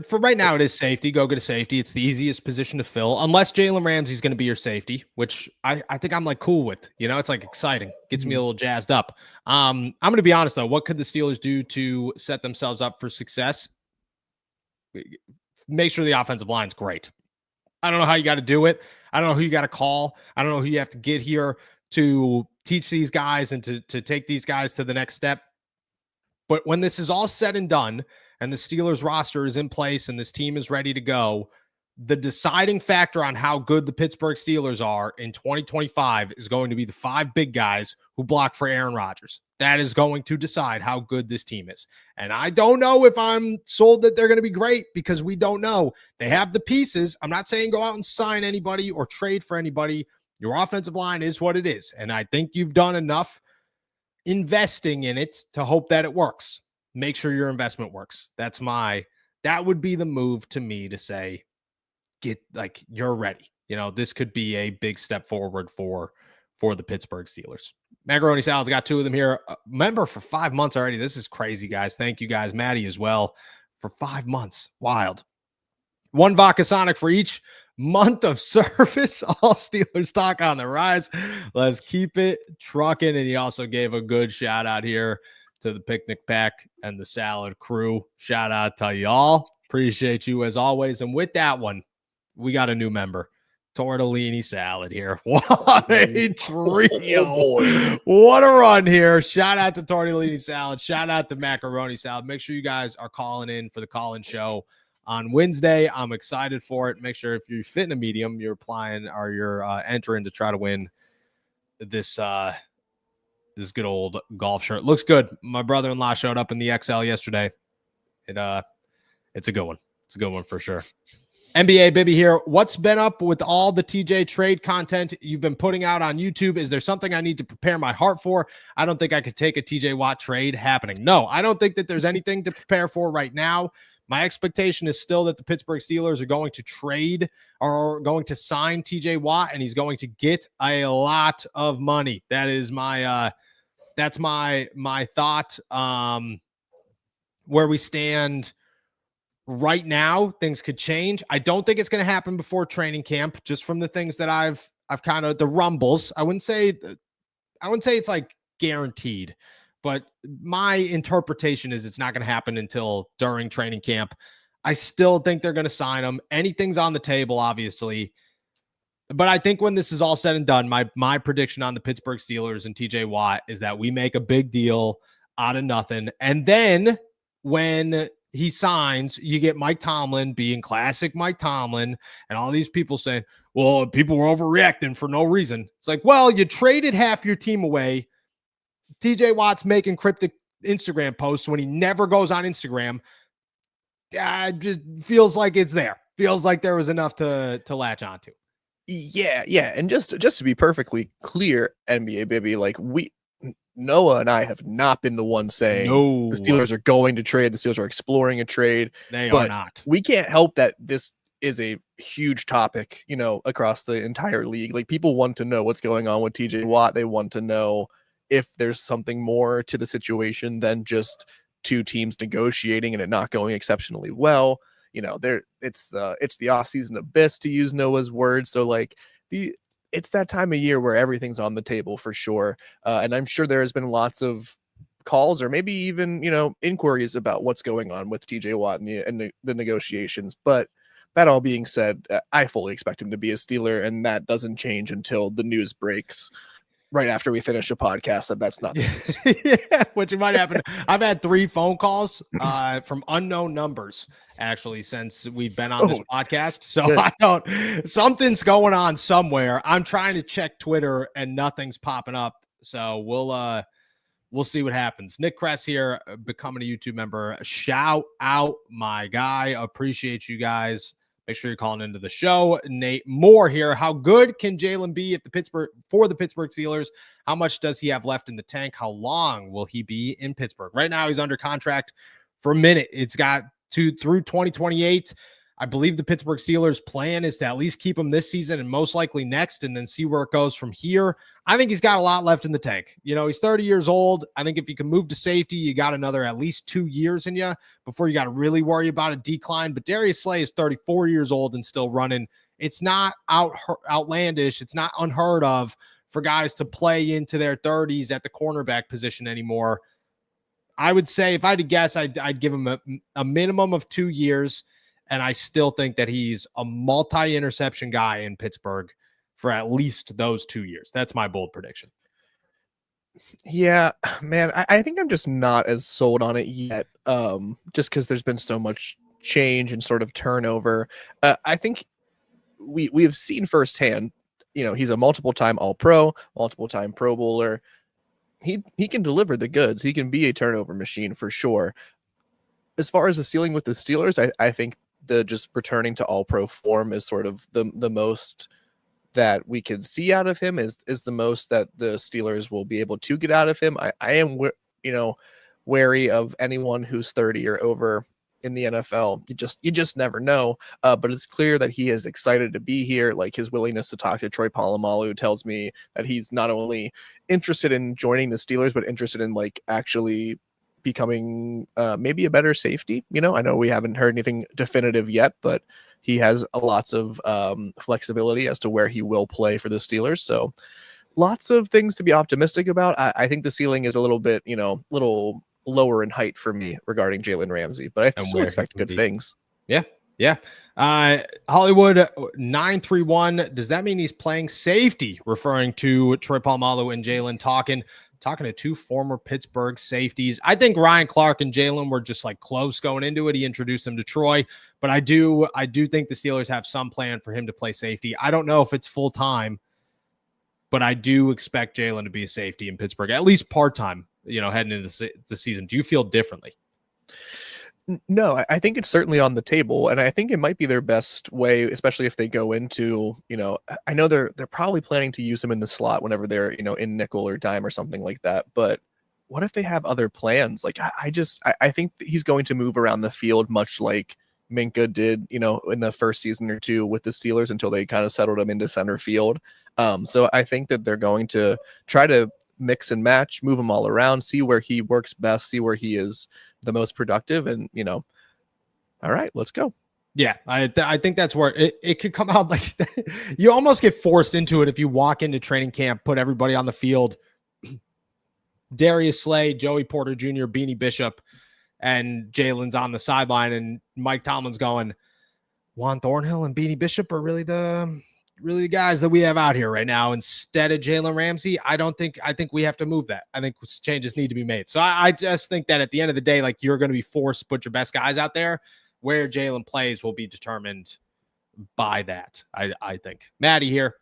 For right now, it is safety. Go get a safety. It's the easiest position to fill, unless Jaylen Ramsay is going to be your safety, which I think I'm like cool with. It's like exciting. Gets me a little jazzed up. I'm going to be honest though. What could the Steelers do to set themselves up for success? Make sure the offensive line's great. I don't know how you got to do it. I don't know who you got to call. I don't know who you have to get here to teach these guys and to take these guys to the next step. But when this is all said and done, and the Steelers roster is in place and this team is ready to go, the deciding factor on how good the Pittsburgh Steelers are in 2025 is going to be the 5 big guys who block for Aaron Rodgers. That is going to decide how good this team is. And I don't know if I'm sold that they're going to be great because we don't know. They have the pieces. I'm not saying go out and sign anybody or trade for anybody. Your offensive line is what it is. And I think you've done enough investing in it to hope that it works. Make sure your investment works. That would be the move to me to say, you're ready. This could be a big step forward for the Pittsburgh Steelers. Macaroni Salad's got 2 of them here. Member for 5 months already. This is crazy, guys. Thank you guys. Maddie as well for 5 months. Wild. 1 Vodka Sonic for each month of service. All Steelers talk on the rise. Let's keep it trucking. And he also gave a good shout out here to the picnic pack and the salad crew. Shout out to y'all. Appreciate you as always. And with that one, we got a new member. Tortellini salad here. What a trio. Oh, what a run here. Shout out to Tortellini salad. Shout out to macaroni salad. Make sure you guys are calling in for the call-in show on Wednesday. I'm excited for it. Make sure if you're fitting a medium, you're applying or you're entering to try to win this good old golf shirt. Looks good. My brother-in-law showed up in the XL yesterday. It's a good one. It's a good one for sure. NBA Bibby here. What's been up with all the TJ trade content you've been putting out on YouTube? Is there something I need to prepare my heart for? I don't think I could take a TJ Watt trade happening. No, I don't think that there's anything to prepare for right now. My expectation is still that the Pittsburgh Steelers are going to trade or going to sign TJ Watt, and he's going to get a lot of money. That is my that's my thought. Where we stand right now, things could change. I don't think it's going to happen before training camp, just from the things that I've kind of the rumbles. I wouldn't say it's like guaranteed, but my interpretation is it's not going to happen until during training camp. I still think they're going to sign him. Anything's on the table, obviously. But I think when this is all said and done, my prediction on the Pittsburgh Steelers and TJ Watt is that we make a big deal out of nothing. And then when he signs, you get Mike Tomlin being classic Mike Tomlin and all these people saying, well, people were overreacting for no reason. It's like, well, you traded half your team away. TJ Watt's making cryptic Instagram posts when he never goes on Instagram. Just feels like it's there. Feels like there was enough to latch onto. Yeah. And just to be perfectly clear, NBA Bibby, like Noah and I have not been the one saying the Steelers are going to trade. The Steelers are exploring a trade. They are not. We can't help that this is a huge topic, across the entire league. Like, people want to know what's going on with TJ Watt. They want to know if there's something more to the situation than just two teams negotiating and it not going exceptionally well. It's the off-season abyss, to use Noah's words. So like it's that time of year where everything's on the table for sure. And I'm sure there has been lots of calls or maybe even, inquiries about what's going on with TJ Watt and the negotiations. But that all being said, I fully expect him to be a Steeler, and that doesn't change until the news breaks right after we finish a podcast that's not the case. Yeah, which might happen. I've had 3 phone calls from unknown numbers actually since we've been on this podcast. So good. Something's going on somewhere. I'm trying to check Twitter and nothing's popping up. So we'll see what happens. Nick Kress here, becoming a YouTube member. Shout out my guy. Appreciate you guys. Make sure you're calling into the show. Nate Moore here. How good can Jaylen be for the Pittsburgh Steelers? How much does he have left in the tank? How long will he be in Pittsburgh? Right now, he's under contract for a minute. It's got through 2028. I believe the Pittsburgh Steelers' plan is to at least keep him this season and most likely next, and then see where it goes from here. I think he's got a lot left in the tank. He's 30 years old. I think if you can move to safety, you got another at least 2 years in you before you got to really worry about a decline. But Darius Slay is 34 years old and still running. It's not outlandish. It's not unheard of for guys to play into their 30s at the cornerback position anymore. I would say, if I had to guess, I'd give him a minimum of 2 years. And I still think that he's a multi-interception guy in Pittsburgh for at least those 2 years. That's my bold prediction. Yeah, man, I think I'm just not as sold on it yet, just because there's been so much change and sort of turnover. I think we have seen firsthand, he's a multiple-time All-Pro, multiple-time Pro Bowler. He can deliver the goods. He can be a turnover machine for sure. As far as the ceiling with the Steelers, I think the just returning to All-Pro form is sort of the most that we can see out of him, is the most that the Steelers will be able to get out of him. I am, wary of anyone who's 30 or over in the NFL. You just never know. But it's clear that he is excited to be here. Like, his willingness to talk to Troy Polamalu tells me that he's not only interested in joining the Steelers, but interested in actually becoming maybe a better safety. I know we haven't heard anything definitive yet, but he has lots of flexibility as to where he will play for the Steelers. So lots of things to be optimistic about. I think the ceiling is a little bit, little lower in height for me regarding Jaylen Ramsay, but I still expect good things. Yeah. Hollywood 931. Does that mean he's playing safety? Referring to Troy Polamalu and Jaylen talking to 2 former Pittsburgh safeties. I think Ryan Clark and Jaylen were just close going into it. He introduced them to Troy, but I do think the Steelers have some plan for him to play safety. I don't know if it's full time, but I do expect Jaylen to be a safety in Pittsburgh, at least part-time, heading into the season. Do you feel differently? No, I think it's certainly on the table, and I think it might be their best way, especially if they go into, I know they're probably planning to use him in the slot whenever they're, in nickel or dime or something like that. But what if they have other plans? I think he's going to move around the field much like Minka did, in the first season or two with the Steelers until they kind of settled him into center field. So I think that they're going to try to mix and match, move him all around, see where he works best, see where he is the most productive, and all right, let's go. Yeah, I think that's where it could come out like that. You almost get forced into it if you walk into training camp, put everybody on the field, Darius Slay, Joey Porter Jr., Beanie Bishop, and Jaylen's on the sideline, and Mike Tomlin's going, Juan Thornhill and Beanie Bishop are really the really the guys that we have out here right now instead of Jaylen Ramsay. I think we have to move that. I think changes need to be made. So I just think that at the end of the day, like, you're going to be forced to put your best guys out there. Where Jaylen plays will be determined by that. I think. Maddie here.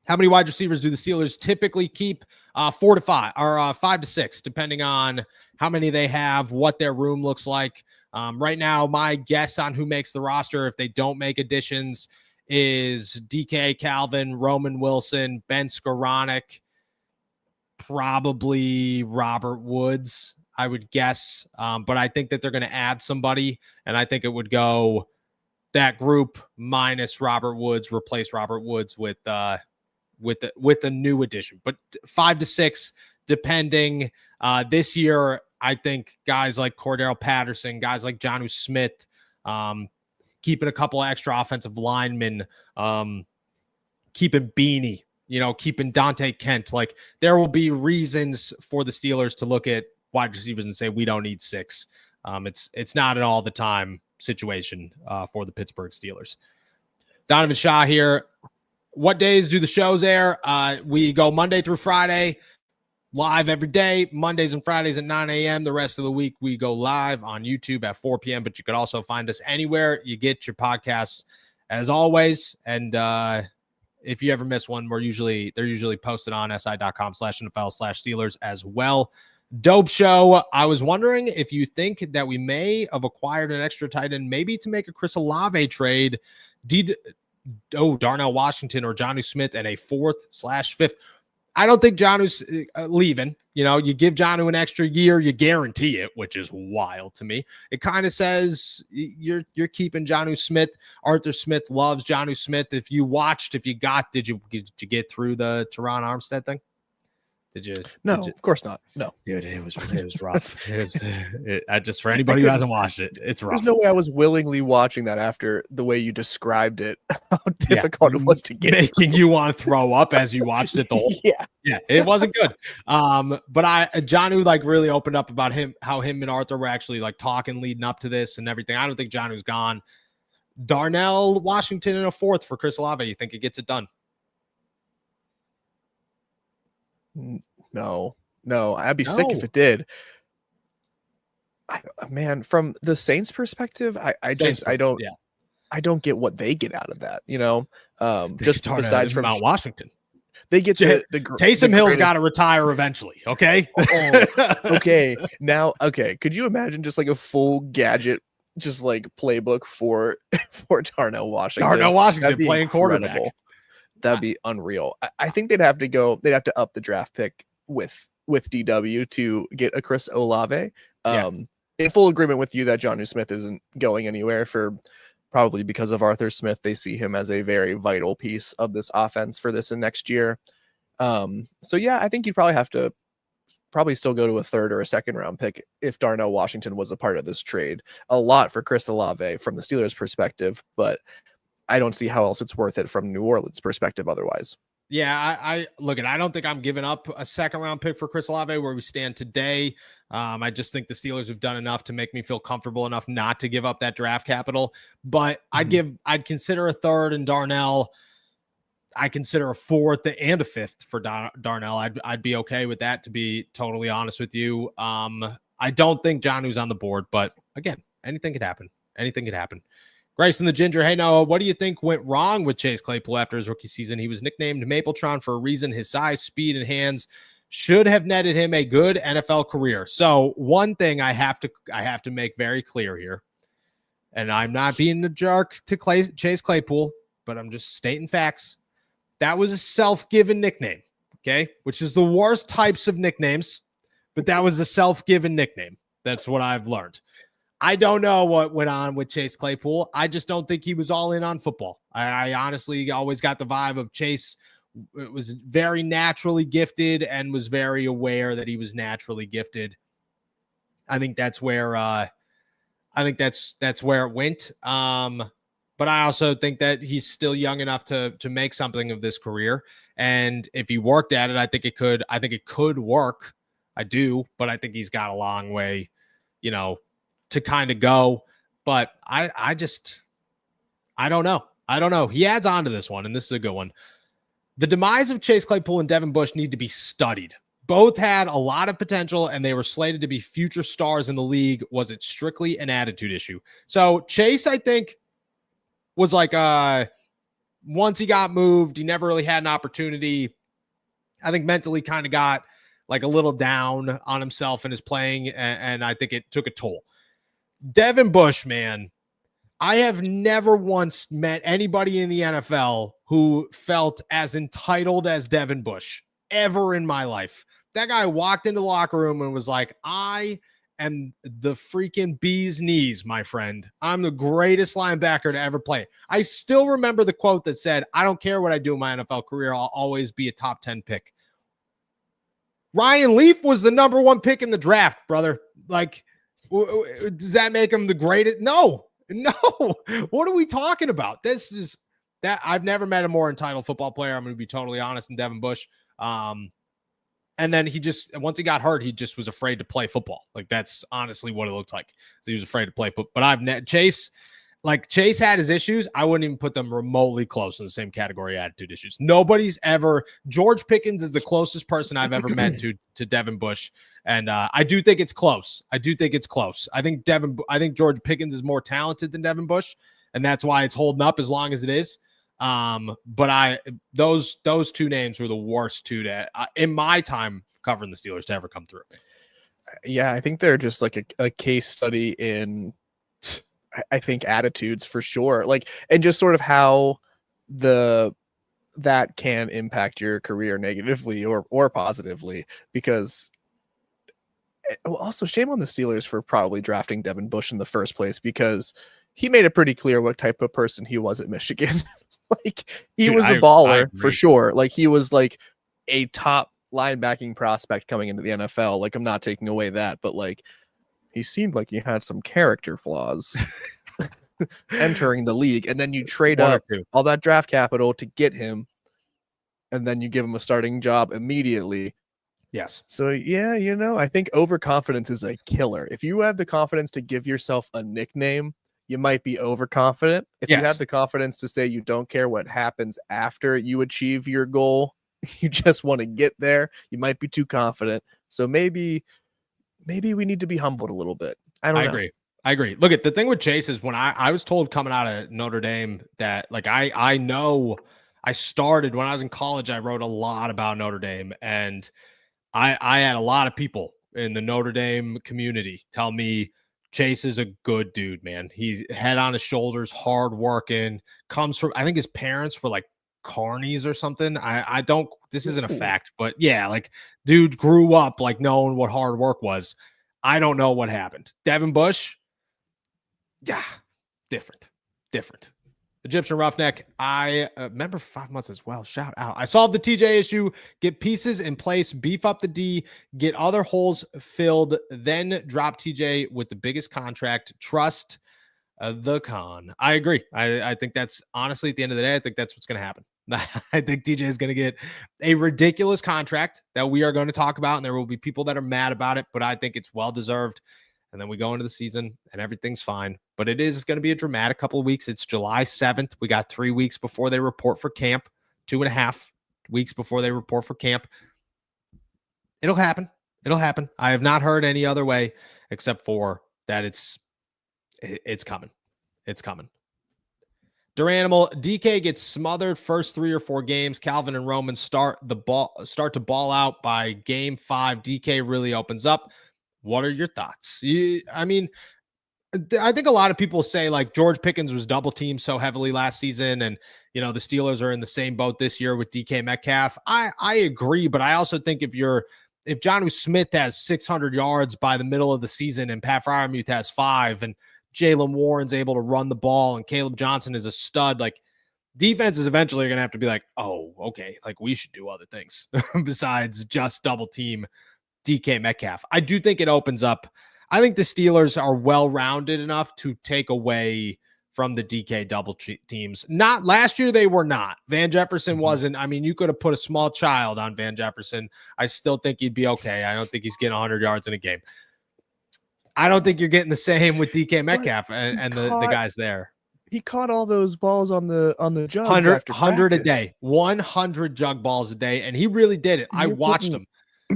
How many wide receivers do the Steelers typically keep? 4 to 5 or 5 to 6, depending on how many they have, what their room looks like. Right now, my guess on who makes the roster, if they don't make additions, is DK Calvin, Roman Wilson, Ben Skoranek, probably Robert Woods, I would guess. But I think that they're going to add somebody, and I think it would go that group minus Robert Woods, replace Robert Woods with a new addition. But 5 to 6, depending. This year, I think guys like Cordero Patterson, guys like Jonnu Smith, keeping a couple of extra offensive linemen, keeping Beanie, keeping Dante Kent. Like, there will be reasons for the Steelers to look at wide receivers and say, we don't need 6. It's not an all the time situation for the Pittsburgh Steelers. Donovan Shaw here. What days do the shows air? We go Monday through Friday, live every day, Mondays and Fridays at 9 a.m. The rest of the week, we go live on YouTube at 4 p.m., but you could also find us anywhere you get your podcasts, as always. And if you ever miss one, they're usually posted on si.com/NFL/Steelers as well. Dope show. I was wondering if you think that we may have acquired an extra tight end, maybe to make a Chris Olave trade. Darnell Washington or Jonnu Smith and a 4th/5th. I don't think Jonnu's leaving. You give Jonnu an extra year, you guarantee it, which is wild to me. It kind of says you're keeping Jonnu Smith. Arthur Smith loves Jonnu Smith. Did you get through the Teron Armstead thing? No, of course not. No, dude, it was rough. Just for anybody who hasn't watched it, it's rough. There's no way I was willingly watching that after the way you described it. How difficult it was to get, making you want to throw up as you watched it the whole. Yeah, it wasn't good. But Jonnu like really opened up about how him and Arthur were actually like talking leading up to this and everything. I don't think Jonnu's gone. Darnell Washington in a 4th for Chris Olave. You think it gets it done? No, I'd be sick if it did. Man, from the Saints' perspective, I don't get what they get out of that. Just besides from Mount Washington, they get the Taysom Hill's got to retire eventually. Okay, okay. Now, could you imagine just like a full gadget, just like playbook for Darnell Washington? Darnell Washington playing quarterback. That'd be unreal. I think they'd have to up the draft pick with DW to get a Chris Olave. In full agreement with you that Jonnu Smith isn't going anywhere, for probably because of Arthur Smith. They see him as a very vital piece of this offense for this and next year. So yeah, I think you'd probably have to still go to a 3rd or a 2nd round pick if Darnell Washington was a part of this trade. A lot for Chris Olave from the Steelers' perspective, but I don't see how else it's worth it from New Orleans' perspective otherwise. Yeah, I don't think I'm giving up a 2nd round pick for Chris Olave where we stand today. I just think the Steelers have done enough to make me feel comfortable enough not to give up that draft capital. But I'd consider a 3rd in Darnell. I consider a 4th and a 5th for Darnell. I'd be okay with that, to be totally honest with you. I don't think Jonnu's on the board, but again, anything could happen. Grayson the Ginger. Hey, Noah, what do you think went wrong with Chase Claypool after his rookie season? He was nicknamed Mapletron for a reason. His size, speed, and hands should have netted him a good NFL career. So one thing I have to make very clear here, and I'm not being a jerk to Chase Claypool, but I'm just stating facts. That was a self-given nickname, okay? Which is the worst types of nicknames, but that was a self-given nickname. That's what I've learned. I don't know what went on with Chase Claypool. I just don't think he was all in on football. I honestly always got the vibe of Chase was very naturally gifted and was very aware that he was naturally gifted. I think that's where that's where it went. But I also think that he's still young enough to make something of this career. And if he worked at it, I think it could work. I do, but I think he's got a long way, to kind of go. But I don't know. I don't know. He adds on to this one, and this is a good one. The demise of Chase Claypool and Devin Bush need to be studied. Both had a lot of potential, and they were slated to be future stars in the league. Was it strictly an attitude issue? So Chase, I think, was like, once he got moved, he never really had an opportunity. I think mentally kind of got like a little down on himself and his playing, and I think it took a toll. Devin Bush, man, I have never once met anybody in the NFL who felt as entitled as Devin Bush ever in my life. That guy walked into the locker room and was like, I am the freaking bee's knees, my friend. I'm the greatest linebacker to ever play. I still remember the quote that said, I don't care what I do in my NFL career. I'll always be a top 10 pick. Ryan Leaf was the number 1 pick in the draft, brother. Like, does that make him the greatest? No. What are we talking about? This is that I've never met a more entitled football player. I'm going to be totally honest, than Devin Bush. And then once he got hurt, he just was afraid to play football. Like, that's honestly what it looked like. So he was afraid to play football. But Chase had his issues. I wouldn't even put them remotely close in the same category of attitude issues. George Pickens is the closest person I've ever met to Devin Bush. And I do think it's close. I think George Pickens is more talented than Devin Bush, and that's why it's holding up as long as it is. But those two names were the worst two to in my time covering the Steelers to ever come through. Yeah, I think they're just like a case study in, I think, attitudes for sure. Like, and just sort of how that can impact your career negatively or positively, because also shame on the Steelers for probably drafting Devin Bush in the first place, because he made it pretty clear what type of person he was at Michigan. Like, he was a baller for sure. Like, he was like a top linebacking prospect coming into the NFL. Like, I'm not taking away that, but like, he seemed like he had some character flaws entering the league. And then you trade up all that draft capital to get him, and then you give him a starting job immediately. Yes. So yeah, I think overconfidence is a killer. If you have the confidence to give yourself a nickname, you might be overconfident. If you have the confidence to say you don't care what happens after you achieve your goal, you just want to get there, you might be too confident. So maybe we need to be humbled a little bit. I agree. Look, at the thing with Chase is, when I was told coming out of Notre Dame that, like, I know I started when I was in college, I wrote a lot about Notre Dame, and I had a lot of people in the Notre Dame community tell me Chase is a good dude, man. He's head on his shoulders, hard working, comes from, I think his parents were like carnies or something. This isn't a fact, but yeah, like, dude grew up like knowing what hard work was. I don't know what happened. Devin Bush, yeah, different. Egyptian Roughneck, I remember 5 months as well. Shout out. I solved the TJ issue. Get pieces in place, beef up the D, get other holes filled, then drop TJ with the biggest contract. Trust the con. I agree. I think that's, honestly, at the end of the day, I think that's what's going to happen. I think TJ is going to get a ridiculous contract that we are going to talk about, and there will be people that are mad about it, but I think it's well-deserved. And then we go into the season and everything's fine. But it is going to be a dramatic couple of weeks. It's July 7th. We got 3 weeks before they report for camp, 2.5 weeks before they report for camp. It'll happen. I have not heard any other way except for that it's coming. It's coming. Duranimal, DK gets smothered first 3 or 4 games. Calvin and Roman start to ball out by game 5. DK really opens up. What are your thoughts? I mean, I think a lot of people say, like, George Pickens was double teamed so heavily last season, and the Steelers are in the same boat this year with DK Metcalf. I agree, but I also think if Jonnu Smith has 600 yards by the middle of the season and Pat Freiermuth has 5, and Jaylen Warren's able to run the ball and Caleb Johnson is a stud, like, defenses eventually are going to have to be like, oh, okay, like, we should do other things besides just double team DK Metcalf. I do think it opens up. I think the Steelers are well-rounded enough to take away from the DK double teams. Not last year, they were not. Van Jefferson wasn't. I mean, you could have put a small child on Van Jefferson. I still think he'd be okay. I don't think he's getting 100 yards in a game. I don't think you're getting the same with DK Metcalf and the guys there. He caught all those balls on the jugs 100, after 100 a practice. day, 100 jug balls a day, and he really did it. I watched him.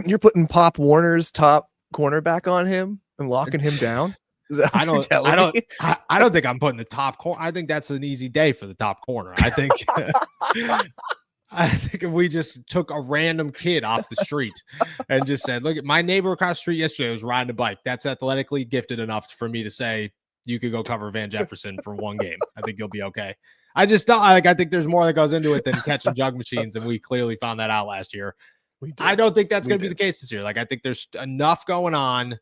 You're putting Pop Warner's top cornerback on him and locking him down. Is that what you're telling me? I don't think I'm putting the top corner. I think that's an easy day for the top corner. I think I think if we just took a random kid off the street and just said, look, my neighbor across the street yesterday was riding a bike. That's athletically gifted enough for me to say you could go cover Van Jefferson for one game. I think you'll be okay. I just don't I think there's more that goes into it than catching jug machines, and we clearly found that out last year. I don't think that's going to be the case this year. Like, I think there's enough going on,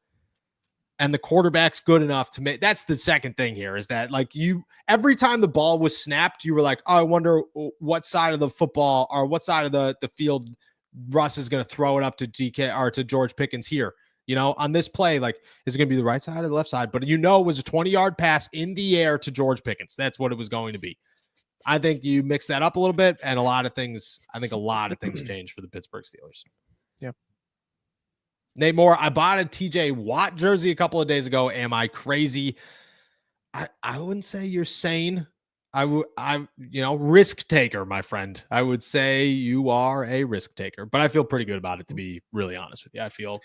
and the quarterback's good enough to make. That's the second thing here is that, like, every time the ball was snapped, you were like, oh, I wonder what side of the football or what side of the field Russ is going to throw it up to DK or to George Pickens here. You know, on this play, like, is it going to be the right side or the left side? But it was a 20-yard pass in the air to George Pickens. That's what it was going to be. I think you mix that up a little bit, and a lot of things changed for the Pittsburgh Steelers. Yeah. Nate Moore, I bought a TJ Watt jersey a couple of days ago. Am I crazy? I wouldn't say you're sane. Risk taker, my friend. I would say you are a risk taker, but I feel pretty good about it, to be really honest with you. I feel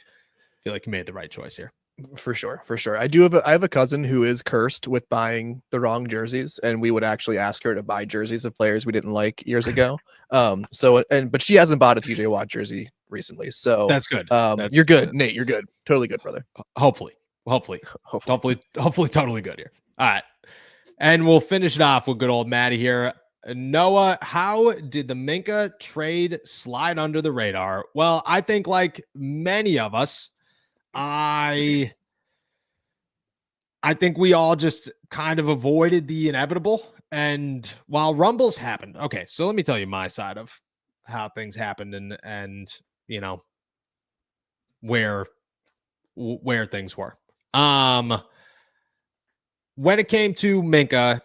like you made the right choice here. For sure. I have a cousin who is cursed with buying the wrong jerseys, and we would actually ask her to buy jerseys of players we didn't like years ago. But she hasn't bought a TJ Watt jersey recently. So that's good. You're good, Nate. You're good. Totally good, brother. Hopefully totally good here. All right. And we'll finish it off with good old Maddie here. Noah, how did the Minkah trade slide under the radar? Well, I think like many of us, I think we all just kind of avoided the inevitable. And while rumbles happened, okay, so let me tell you my side of how things happened and you know where things were. When it came to Minkah,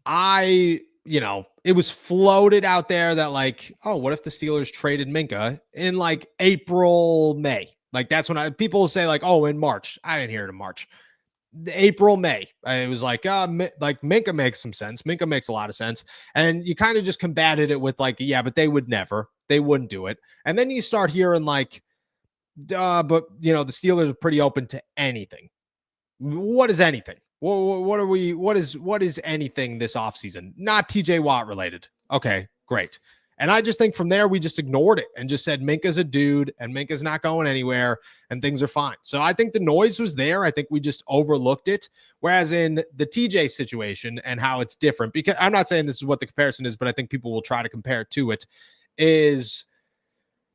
it was floated out there that like, oh, what if the Steelers traded Minkah in like April, May? Like that's when people say like, oh, in March. I didn't hear it in March. April, May. It was like Minkah makes some sense. Minkah makes a lot of sense. And you kind of just combated it with like, yeah, but they wouldn't do it. And then you start hearing like, but the Steelers are pretty open to anything. What is anything? What is anything this offseason? Not TJ Watt related. Okay, great. And I just think from there, we just ignored it and just said, Minkah's a dude and Minkah's not going anywhere and things are fine. So I think the noise was there. I think we just overlooked it. Whereas in the TJ situation and how it's different, because I'm not saying this is what the comparison is, but I think people will try to compare it to it, is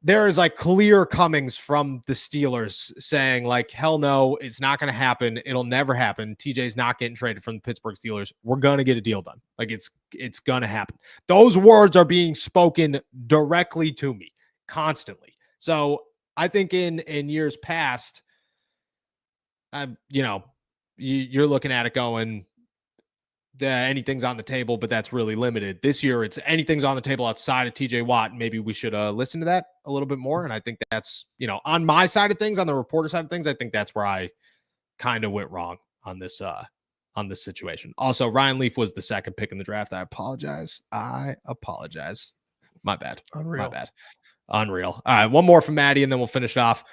there is like clear comings from the Steelers saying like, hell no, it's not going to happen. It'll never happen. TJ's not getting traded from the Pittsburgh Steelers. We're going to get a deal done. Like it's going to happen. Those words are being spoken directly to me constantly. So I think in years past, you're looking at it going, anything's on the table, but that's really limited. This year, it's anything's on the table outside of TJ Watt. Maybe we should listen to that a little bit more. And I think that's, on my side of things, on the reporter side of things, I think that's where I kind of went wrong on this situation. Also, Ryan Leaf was the second pick in the draft. I apologize. My bad. Unreal. All right, one more from Maddie, and then we'll finish off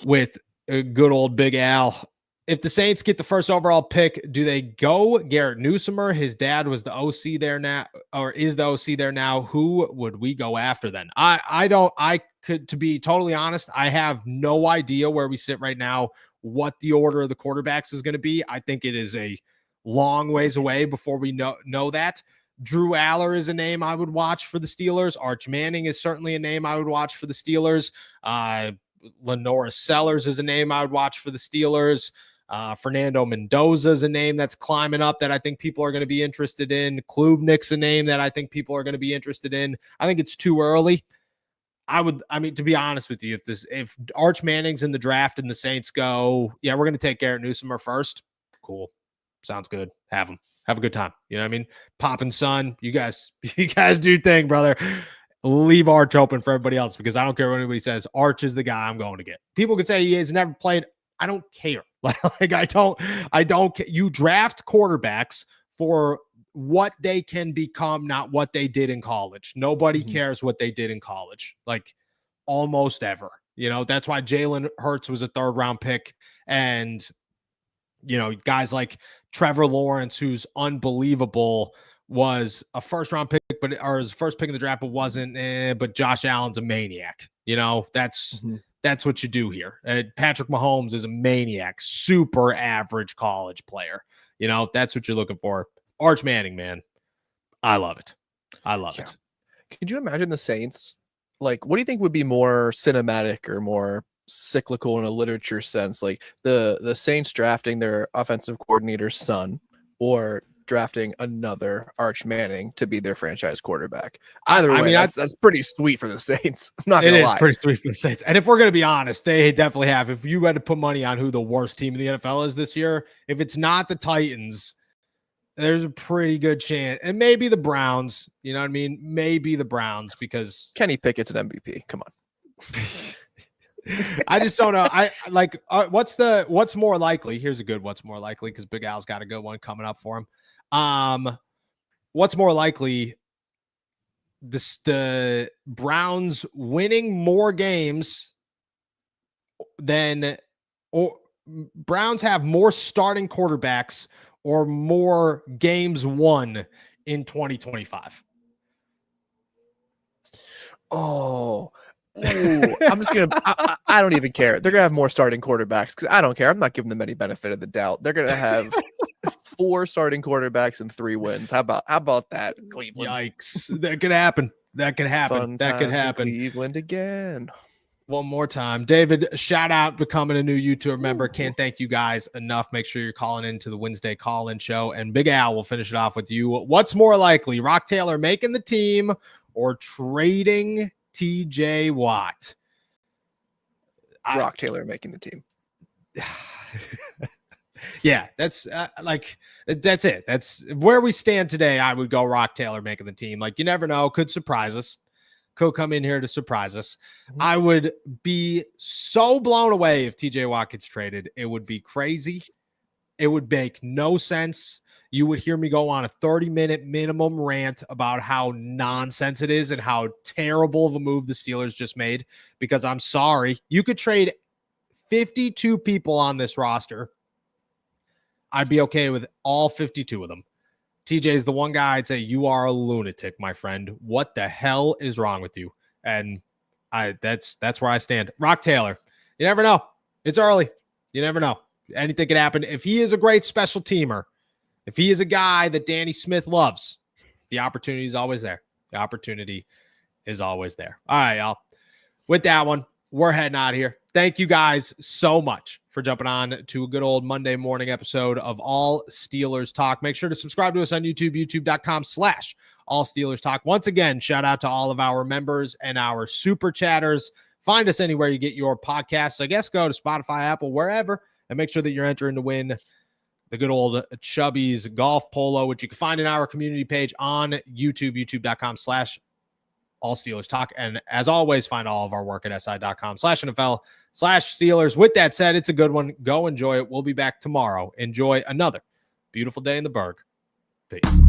with a good old Big Al. If the Saints get the first overall pick, do they go Garrett Newsomer? His dad was the OC there now, or is the OC there now? Who would we go after then? To be totally honest, I have no idea where we sit right now, what the order of the quarterbacks is going to be. I think it is a long ways away before we know that. Drew Aller is a name I would watch for the Steelers. Arch Manning is certainly a name I would watch for the Steelers. Lenora Sellers is a name I would watch for the Steelers. Fernando Mendoza is a name that's climbing up that I think people are going to be interested in. Klubnik's a name that I think people are going to be interested in. I think it's too early. To be honest with you, if Arch Manning's in the draft and the Saints go, yeah, we're going to take Garrett Newsomer first. Cool. Sounds good. Have him. Have a good time. You know what I mean? Pop and Son, you guys do your thing, brother. Leave Arch open for everybody else, because I don't care what anybody says. Arch is the guy I'm going to get. People could say he has never played. I don't care. Like I don't. You draft quarterbacks for what they can become, not what they did in college. Nobody Mhm. cares what they did in college, like almost ever. That's why Jalen Hurts was a 3rd round pick. And, guys like Trevor Lawrence, who's unbelievable, was a 1st round pick, or his first pick in the draft, but wasn't. But Josh Allen's a maniac. That's what you do here. Patrick Mahomes is a maniac, super average college player. That's what you're looking for. Arch Manning, man. I love it. I love it. Could you imagine the Saints? Like, what do you think would be more cinematic or more cyclical in a literature sense? Like the Saints drafting their offensive coordinator's son, or drafting another Arch Manning to be their franchise quarterback. Either way, that's pretty sweet for the Saints. I'm not gonna lie. It is pretty sweet for the Saints. And if we're gonna be honest, they definitely have. If you had to put money on who the worst team in the NFL is this year, if it's not the Titans, there's a pretty good chance. And maybe the Browns, you know what I mean? Maybe the Browns, because Kenny Pickett's an MVP. Come on. I just don't know. I like what's more likely. Here's a good what's more likely, because Big Al's got a good one coming up for him. What's more likely? The Browns winning more games or Browns have more starting quarterbacks or more games won in 2025. Oh, I'm just gonna. I don't even care. They're gonna have more starting quarterbacks, because I don't care. I'm not giving them any benefit of the doubt. They're gonna have 4 starting quarterbacks and 3 wins. How about that, Cleveland? Yikes! That could happen. That could happen. That could happen. Cleveland again. One more time. David, shout out becoming a new YouTube member. Can't thank you guys enough. Make sure you're calling into the Wednesday call-in show. And Big Al will finish it off with you. What's more likely, Rock Taylor making the team or trading TJ Watt? Rock Taylor making the team. Yeah, that's that's it. That's where we stand today. I would go Rock Taylor making the team. Like, you never know. Could surprise us. Could come in here to surprise us. I would be so blown away if TJ Watt gets traded. It would be crazy. It would make no sense. You would hear me go on a 30-minute minimum rant about how nonsense it is and how terrible of a move the Steelers just made, because I'm sorry. You could trade 52 people on this roster. I'd be okay with all 52 of them. TJ is the one guy I'd say, you are a lunatic, my friend. What the hell is wrong with you? And that's where I stand. Rock Taylor. You never know. It's early. You never know. Anything can happen. If he is a great special teamer, if he is a guy that Danny Smith loves, the opportunity is always there. The opportunity is always there. All right, y'all. With that one, we're heading out of here. Thank you guys so much for jumping on to a good old Monday morning episode of All Steelers Talk. Make sure to subscribe to us on YouTube, youtube.com/All Steelers Talk. Once again, shout out to all of our members and our super chatters. Find us anywhere you get your podcasts. I guess go to Spotify, Apple, wherever, and make sure that you're entering to win the good old Chubby's golf polo, which you can find in our community page on YouTube, youtube.com/All Steelers Talk. And as always, find all of our work at si.com/NFL/Steelers. With that said, it's a good one. Go enjoy it. We'll be back tomorrow. Enjoy another beautiful day in the Berg. Peace.